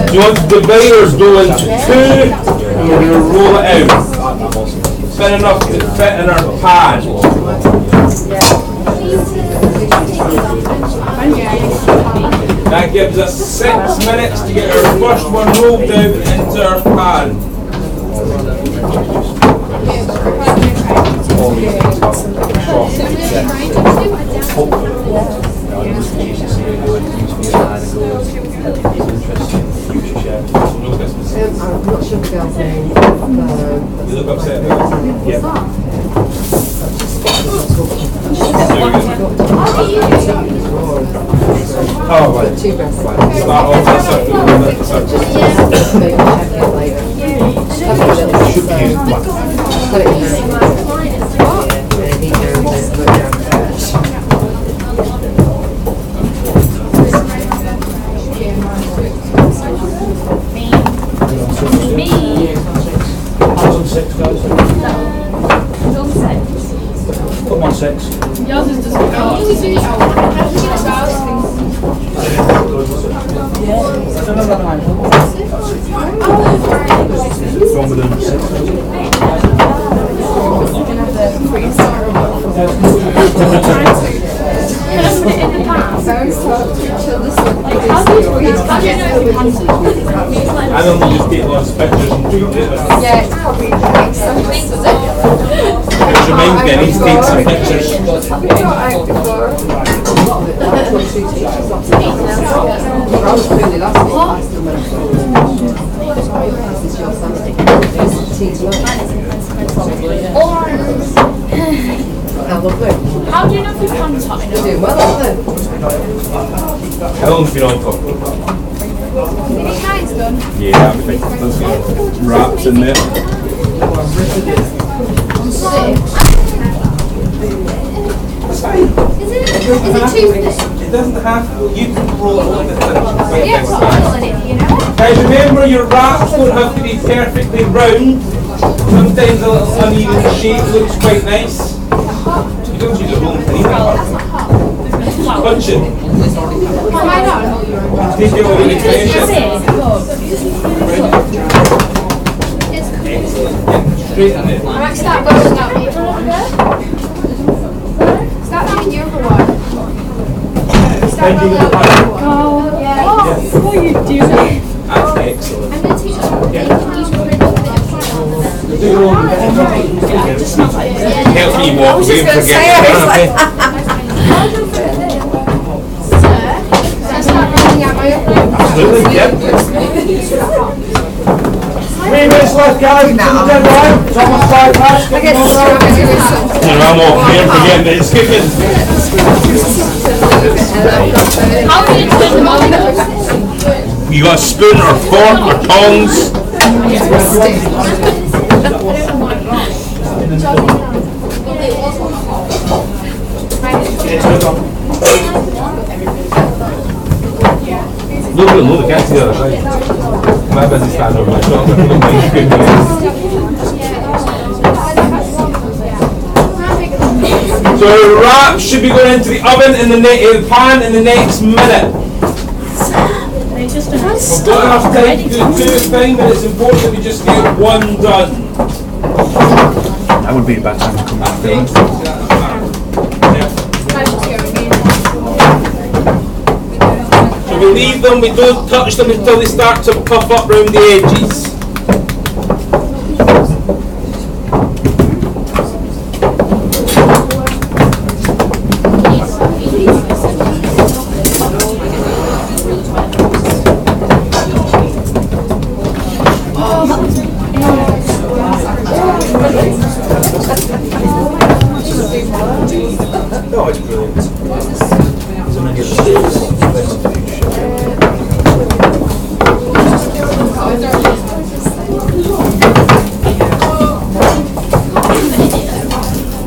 Do you want the dividers go into 2 and we're going to roll it out? Fit enough to fit in our pan. That gives us 6 minutes to get our first one rolled out into our pan. I'm not sure the girl's name. You look upset. Yeah. Oh, right. Two breasts. Start off this up. Should be used black. Put it in Put 1 6. Yours is just Stronger than 6. I don't know, just take lots of pictures and do it. Yeah, it's probably makes sense, does it? It reminds me, I need to take some pictures. I was really last week. This is your Sunday. This is tea tonight. How lovely. How do you know if your pan's hot enough? Doing well, aren't they? How long's it been on for? Yeah, I think there's wraps in there. Is it too thick? It doesn't have to. You can roll it on the Yeah, it's not rolling it, you know? Guys, remember your wraps don't have to be perfectly round. Sometimes a little uneven shape looks quite nice. You don't use a rolling pin either. Punch it. Am I not? Take it over the pressure. Straight in it. Right, start going up. Start doing the other one. Start going up. Yeah. What are you doing? That's excellent. I'm going to teach you. Help me walk away and forget the canopy. Sir, guys, it's almost 5 past. I get strawberry with some. I'm off here forgetting that it's cooking. How do you turn them on? You got a spoon or fork or tongs. Look, I can't see the other side. My busy stand over my shoulder. So wrap should be going into the oven in the pan in the next minute. They just We've got enough time to do 2 things, but it's important that we just get 1 done. That would be a bad time to come back. So we leave them, we don't touch them until they start to puff up round the edges. No, it's brilliant.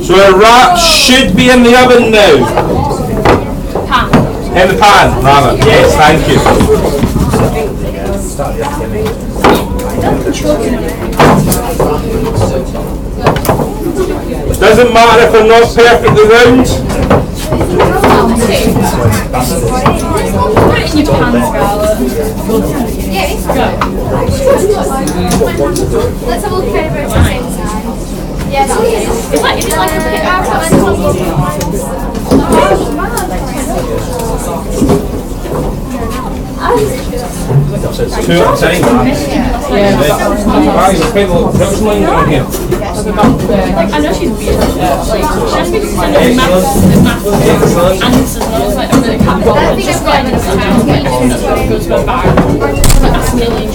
So our wrap should be in the oven now. pan. In the pan, rather. Yes, thank you. Doesn't matter if they're not perfectly round. Put it in your pan, Scarlett. Let's have a look at it at the same time. Yeah, that's it. Is it like a pit out? Two at a time. Wow, you've quite a lot of production line going here. Like, I know she's weird. Like, she asked me to send her maths answers, and I was like, I'm really happy. Just got in this town, and that's what goes to my bag. Like, that's million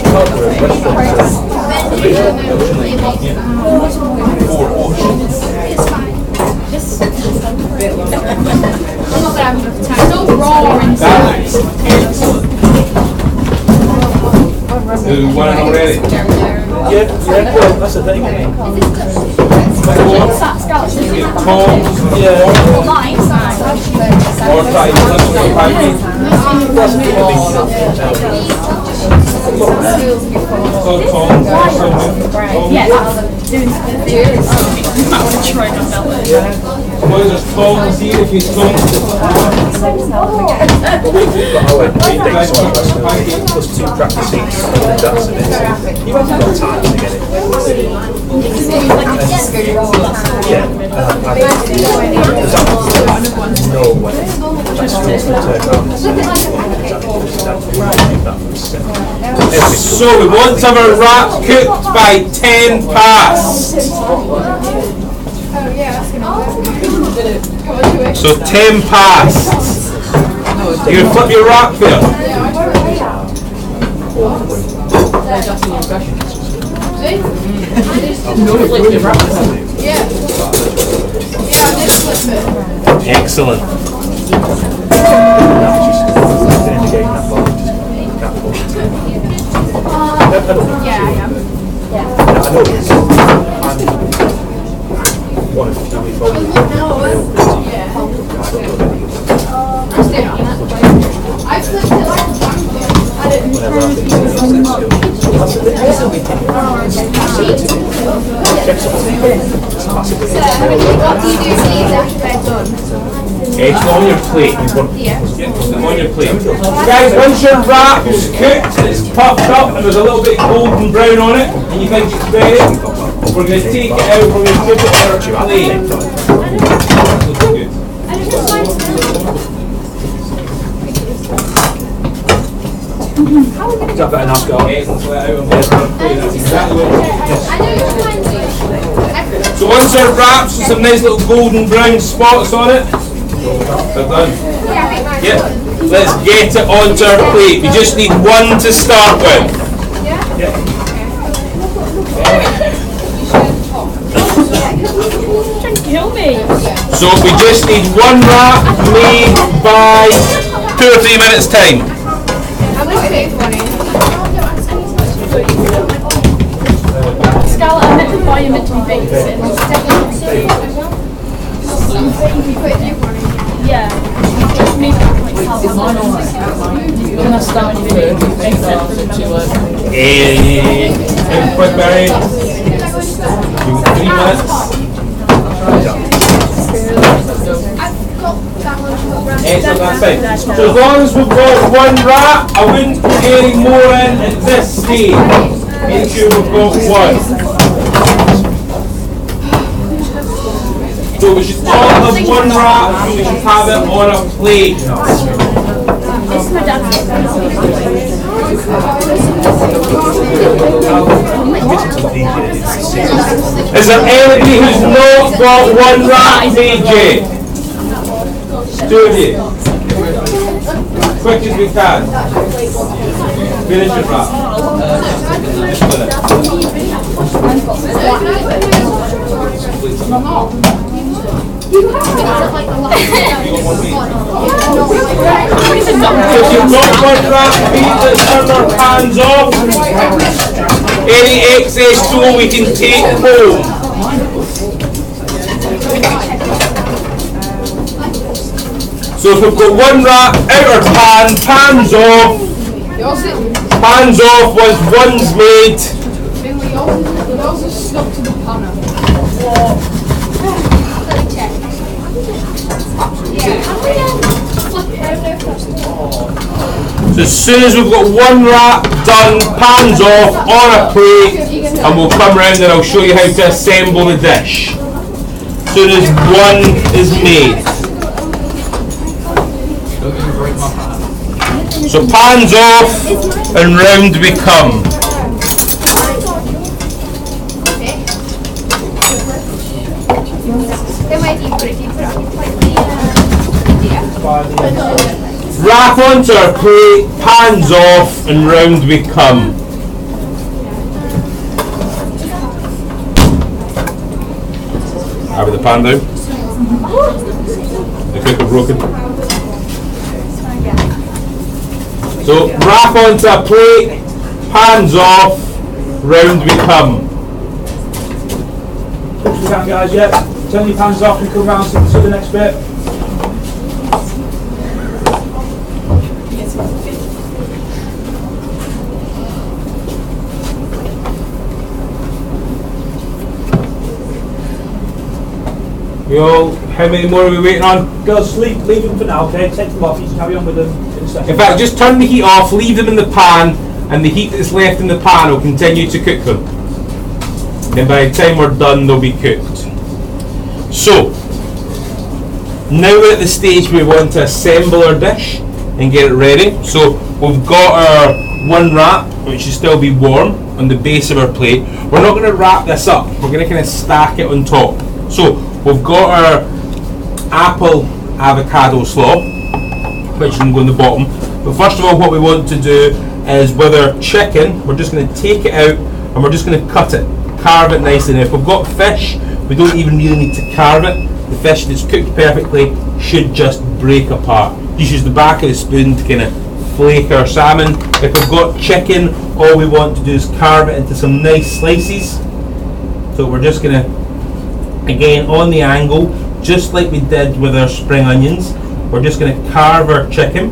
so raw inside. Do you want it already? Yeah, well, that's the thing. What's that, Scarlett? Tongs, yeah. Or try to flip the pancake. So tongs or something. Yeah, doing you might want to try my belly. Well, there's tongs here if you tongs. Plus 2 practice seats. That's it. You haven't got time to get it. Yeah. No way. So we want to have our wrap cooked by 10 past. So 10 past. You gonna flip your wrap there? Excellent. It's on your plate. It's on your plate. Guys, once your wrap's cooked and it's puffed up and there's a little bit golden brown on it and you think it's ready, we're going to take it out, we're going to put it on our plate. That's looking good. Is that better now, Scott? Excellent. Let it out on the plate. That's exactly what we're doing. So once our wraps with some nice little golden brown spots on it, they're done. Yep. Let's get it onto our plate. We just need 1 to start with. Trying to kill me. So we just need one wrap made by 2 or 3 minutes time. Scarlett, I meant to buy you meant to be babysitting. Yeah. Just me like when I start doing babysitting. Hey, quick Barry. Give me 3 minutes. Excellent, that's fine. So as long as we've got one wrap, I wouldn't put any more in at this stage. Make sure we've got one. So we should all have one wrap and we should have it on a plate. This is my dad's. Is there anybody who's not got one wrap made yet? Two of you. Quick as we can. Finish your wrap. If you've got one wrap made, let's turn our pans off. Any excess dough we can take home. So if we've got one wrap, outer pan, pans off. Pans off once one's made. So as soon as we've got one wrap done, pans off on a plate, and we'll come round and I'll show you how to assemble the dish. As soon as one is made. So pans off and round we come. Wrap onto our plate, pans off and round we come. Have the pan down. The cooker broken. So wrap onto a plate, pans off, round we come. Push the can, guys, yeah. Turn your pans off and come round to the next bit. How many more are we waiting on? Girls, leave them for now, okay? Take them off, you can carry on with them in a second. In fact, just turn the heat off, leave them in the pan, and the heat that's left in the pan will continue to cook them. Then by the time we're done, they'll be cooked. So, now we're at the stage where we want to assemble our dish and get it ready. So, we've got our one wrap, which should still be warm, on the base of our plate. We're not going to wrap this up, we're going to kind of stack it on top. So, we've got our apple avocado slaw, which can go in the bottom. But first of all, what we want to do is with our chicken, we're just going to take it out and we're just going to cut it, carve it nicely. Now if we've got fish, we don't even really need to carve it. The fish that's cooked perfectly should just break apart. Just use the back of the spoon to kind of flake our salmon. If we've got chicken, all we want to do is carve it into some nice slices. So we're just going to, again on the angle, just like we did with our spring onions, we're just going to carve our chicken.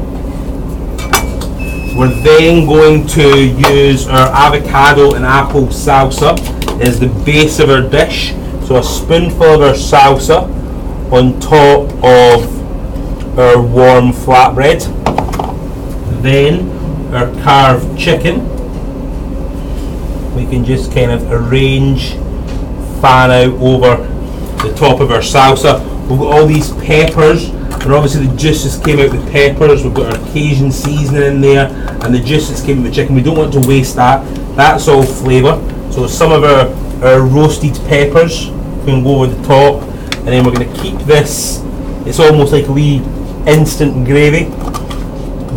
We're then going to use our avocado and apple salsa as the base of our dish. So a spoonful of our salsa on top of our warm flatbread. Then our carved chicken. We can just kind of arrange, fan out over the top of our salsa. We've got all these peppers, and obviously the juices came out the peppers. We've got our Cajun seasoning in there, and the juices came out the chicken. We don't want to waste that. That's all flavour. So some of our roasted peppers can go over the top, and then we're going to keep this. It's almost like a wee instant gravy,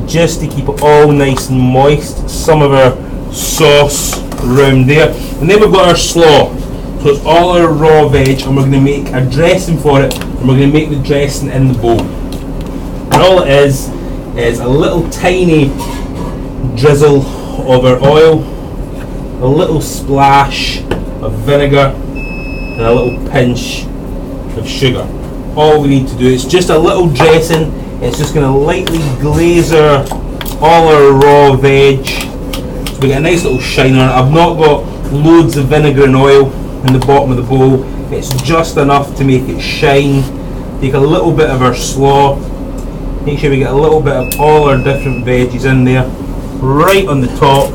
just to keep it all nice and moist. Some of our sauce around there. And then we've got our slaw. So it's all our raw veg, and we're going to make a dressing for it, and we're going to make the dressing in the bowl. And all it is a little tiny drizzle of our oil, a little splash of vinegar, and a little pinch of sugar. All we need to do is just a little dressing. It's just going to lightly glaze all our raw veg, so we get a nice little shine on it. I've not got loads of vinegar and oil in the bottom of the bowl. It's just enough to make it shine. Take a little bit of our slaw, make sure we get a little bit of all our different veggies in there, right on the top.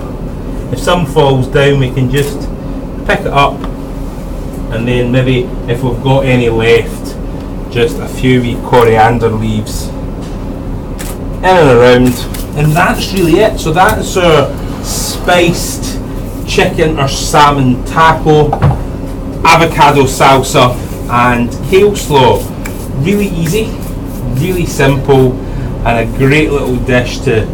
If some falls down, we can just pick it up, and then maybe if we've got any left, just a few wee coriander leaves in and around, and that's really it. So that's our spiced chicken or salmon taco, avocado salsa and kale slaw. Really easy, really simple, and a great little dish to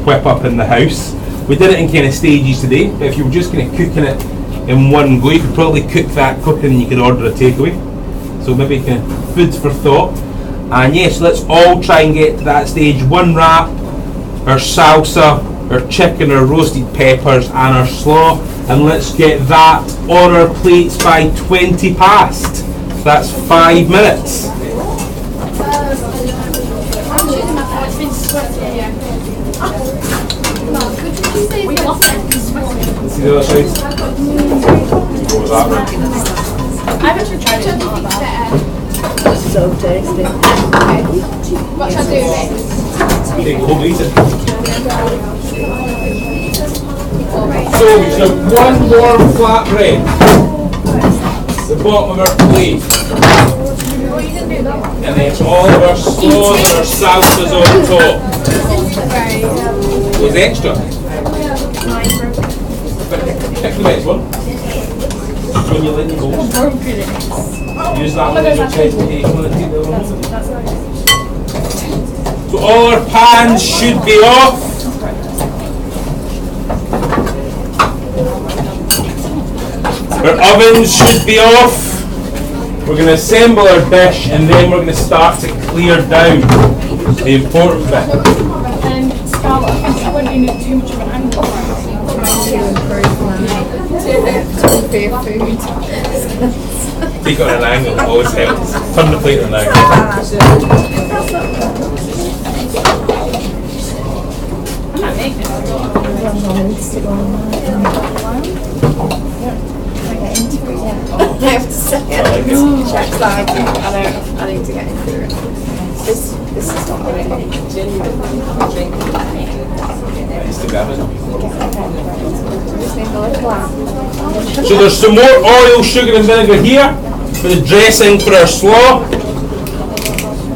whip up in the house. We did it in kind of stages today, but if you were just kind of cooking it in one go, you could probably cook that quicker than you could order a takeaway. So maybe kind of food for thought. And yes, let's all try and get to that stage. One wrap, our salsa, our chicken, our roasted peppers and our slaw, and let's get that on our plates by 20 past. So that's 5 minutes. See the other side? Go with that one. I've actually tried it. It's not bad. So tasty. What should I do next? Okay, hold eat it. So one warm flat bread, the bottom of our plate, and then all of our slaws and our salsas on top. Was extra. Pick the best one. When you let it go. Use that one as your chest to take one and take the other one. So all our pans should be off. Our ovens should be off. We're going to assemble our dish, and then we're going to start to clear down the important bit. Scarlett, I think I went in at too much of an angle. Take it on an angle, always helps. Turn the plate on an angle. I have to say it. Checks like I need to get into it. This is not really So there's some more oil, sugar and vinegar here for the dressing for our slaw.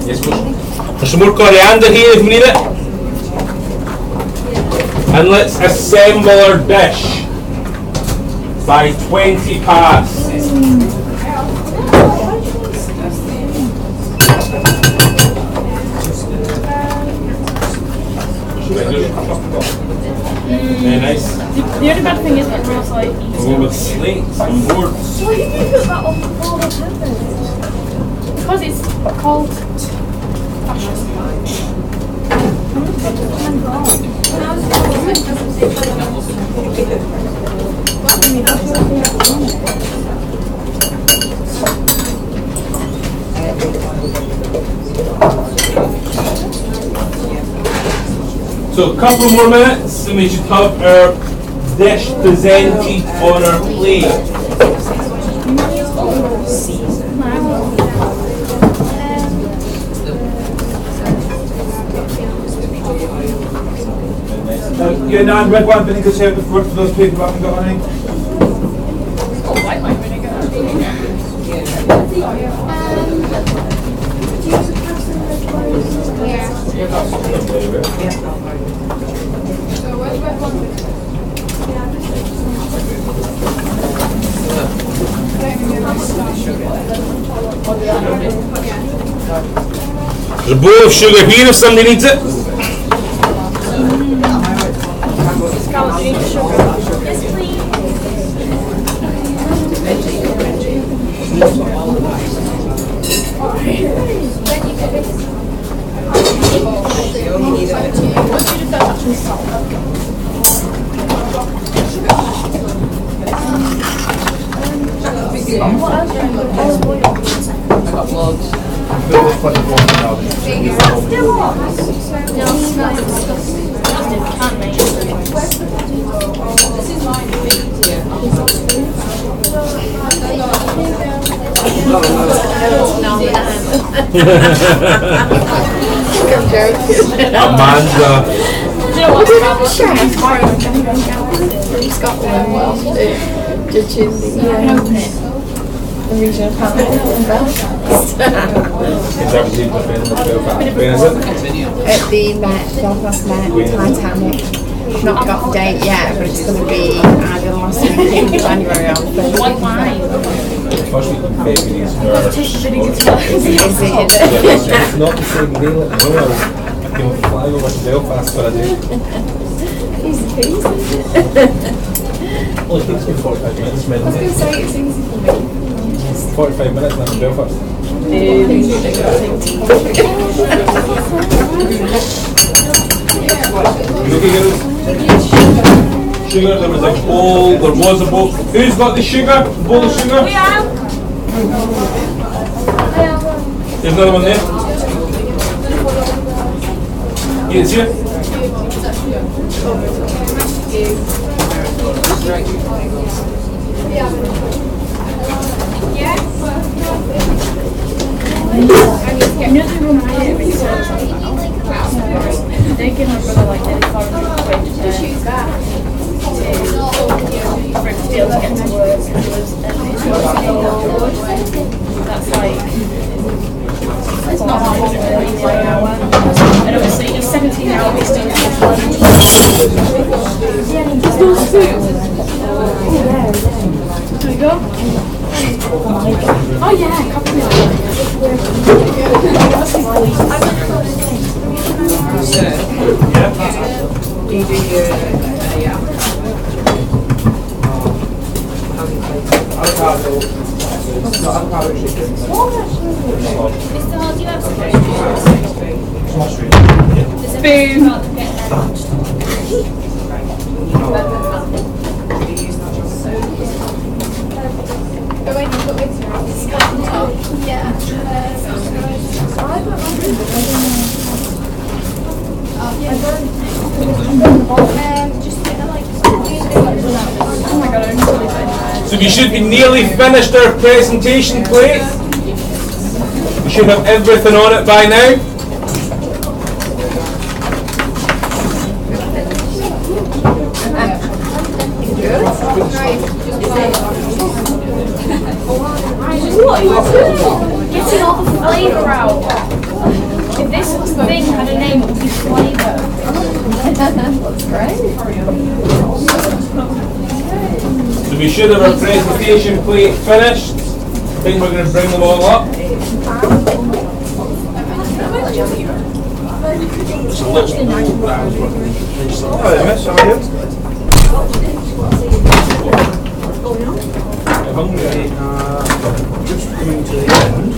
Yes, there's some more coriander here if we need it. And let's assemble our dish by 20 past. Very nice. The only bad thing is that we're also like eating. We'll go with slates and boards. Why did you put that on the wall of heaven? Because it's called fashion. So a couple more minutes and we should have our dish presented on our plate. You know, red wine vinegar here for those people who haven't got any. White wine vinegar. There's a bowl of sugar here if somebody needs it. Scarlett, do you need sugar? Yes, please. plenty of water now. Can't make Amanda. Do you know what? Scotland, Wales, judging the regional panel in Belfast. Is that what you've been in Belfast? Where is it? At the Met, Belfast Met, Titanic. Not got a date yet, but it's going to be either last week in January or February. First week in February is nerves. Is it? It's not the same deal at the moment. I can fly over to Belfast for a day. Easy peasy. Only takes me 45 minutes, man. I was going to say it's easy for me. 45 minutes and I'm in Belfast. You okay, girls? Sugar, there was a bowl, there was a bowl. Who's got the sugar? A bowl of sugar? We have. There's another one there. Yeah, it's here. You know the room I hate when you say they give my brother like nearly 400 quid for him to be able to get to work and he lives it's that's like it's not hard to really like an hour. And obviously he's 17 now but he's still getting lunch. There's no food. There we go. Oh yeah, copy me. Do you do your avocado? No, avocado chicken. Mr. Hall, do you have some So we should be nearly finished our presentation plate. We should have everything on it by now. What are you doing? Getting all the flavour out. If this thing had a name, it would be flavour. That's great. So we should have our presentation plate finished. I think we're going to bring them all up. So literally Hello, miss, how are you? I'm hungry. Just coming to the end.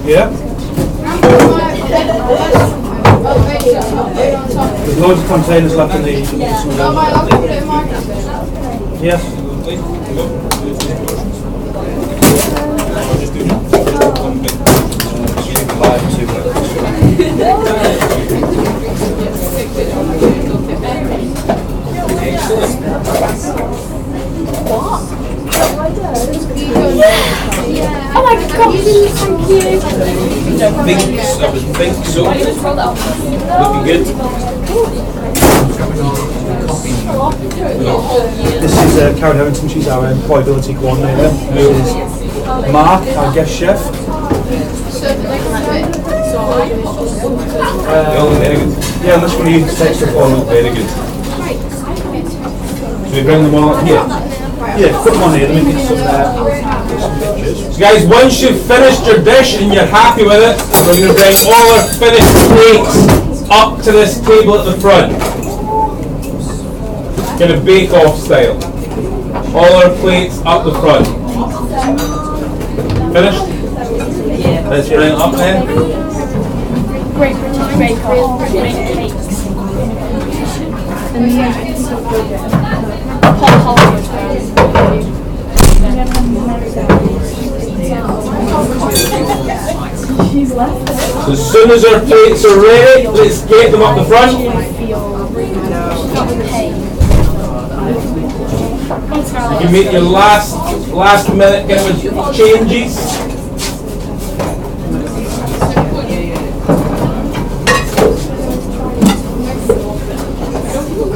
Yeah? There's loads of containers left in the... Yes. Oh my god, thank you. I would think so. Looking good. This is Karen Harrington, she's our employability coordinator. This is Mark, our guest chef. Very good. Yeah, unless one of you takes the Oh, phone. very good. So we bring them all up here. Yeah, put them on here, let me get some pictures. So guys, once you've finished your dish and you're happy with it, we're going to bring all our finished plates up to this table at the front. Kind of bake-off style. All our plates up the front. Finished? Let's bring it up then. Great British Bake Off, make cakes. And Paul Hollywood. he's left. So as soon as our plates are ready, let's get them up the front. You make your last minute kind of changes.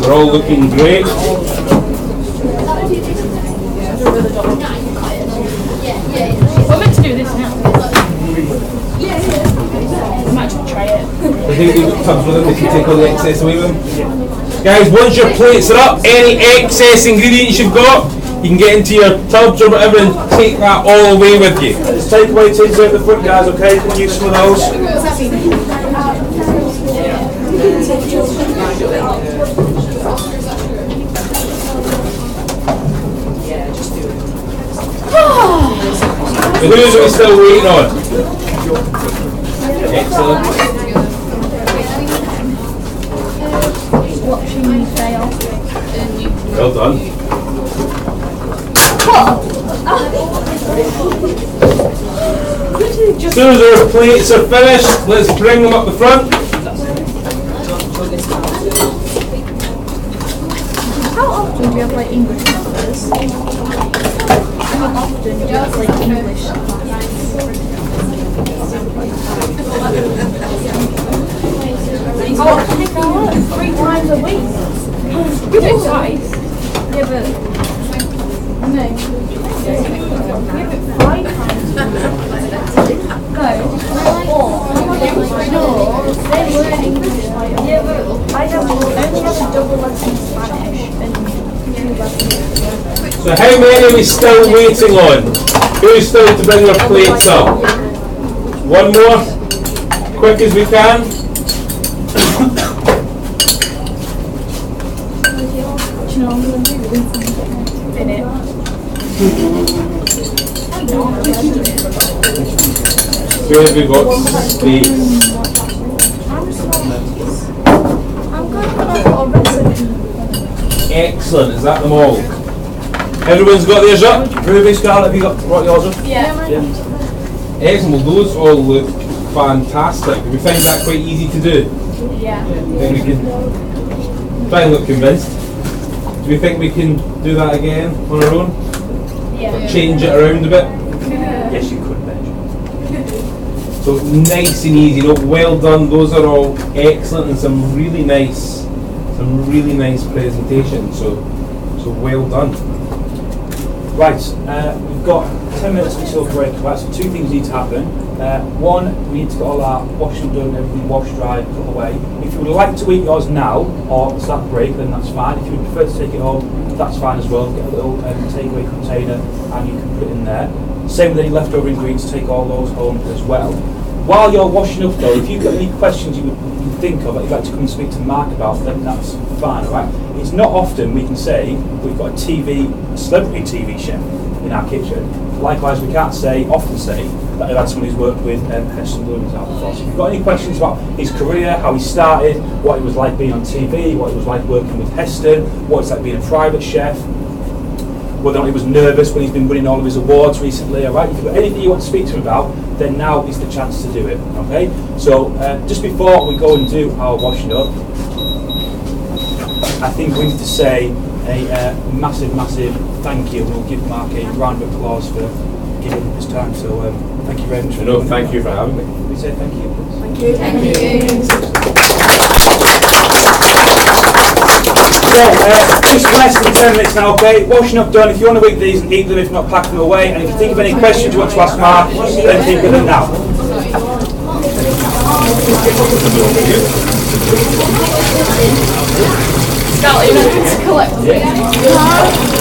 They're all looking great. We're meant to do this now. I might just try it. I think they've got tubs with them, they can take all the excess away with them. Guys, once your plates are up, any excess ingredients you've got, you can get into your tubs or whatever and take that all away with you. There's takeaway tins out the front, guys, okay? You can use some of those. So who's we still waiting on? Excellent. Watching me fail. Well done. As soon as our plates are finished, let's bring them up the front. How often do you have like English classes? How often do you have like English classes? Oh, 3 times a week. You do twice. Yeah, but no. Yeah, but 5 times. No, they're learning English. Yeah, but I only have a double lesson in Spanish and 2 lessons. So how many are we still waiting on? Who's still to bring their plates up? One more? Quick as we can. You know, I'm going to do this in it. Where have we got space? I'm going to put a recipe. Excellent, is that them all? Everyone's got theirs up? Ruby, Scarlett, have you got yours up? Yeah. Excellent, well those all look fantastic. Do we find that quite easy to do? Yeah. I think we can try and look convinced. Do we think we can do that again on our own? Yeah. Change it around a bit? Yes, you could, Benj. So nice and easy, look, well done, those are all excellent and some really nice presentations, so well done. Right, we've got 10 minutes until break, right, so 2 things need to happen. One, we need to get all our washing done, everything washed, dry, put away. If you would like to eat yours now, or start the break, then that's fine. If you would prefer to take it home, that's fine as well. Get a little takeaway container and you can put it in there. Same with any leftover ingredients, take all those home as well. While you're washing up though, if you've got any questions you think of that you'd like to come and speak to Mark about, then that's fine, alright? It's not often we can say we've got a celebrity TV chef in our kitchen. Likewise, we can't often say that we've had somebody who's worked with Heston Bloom's out before. So if you've got any questions about his career, how he started, what it was like being on TV, what it was like working with Heston, what it's like being a private chef, whether or not he was nervous when he's been winning all of his awards recently, alright? If you've got anything you want to speak to him about, then now is the chance to do it, okay? So just before we go and do our washing up, I think we need to say a massive thank you, and we'll give Mark a round of applause for giving up his time. So thank you very much. No, thank you for having me. We say thank you. Thank you. Thank you. So, just less than 10 minutes now, okay? Washing up done. If you want to eat these and eat them, if not, pack them away. And if you think of any questions you want to ask Mark, then think of them now. Scarlett, you know, it's collecting.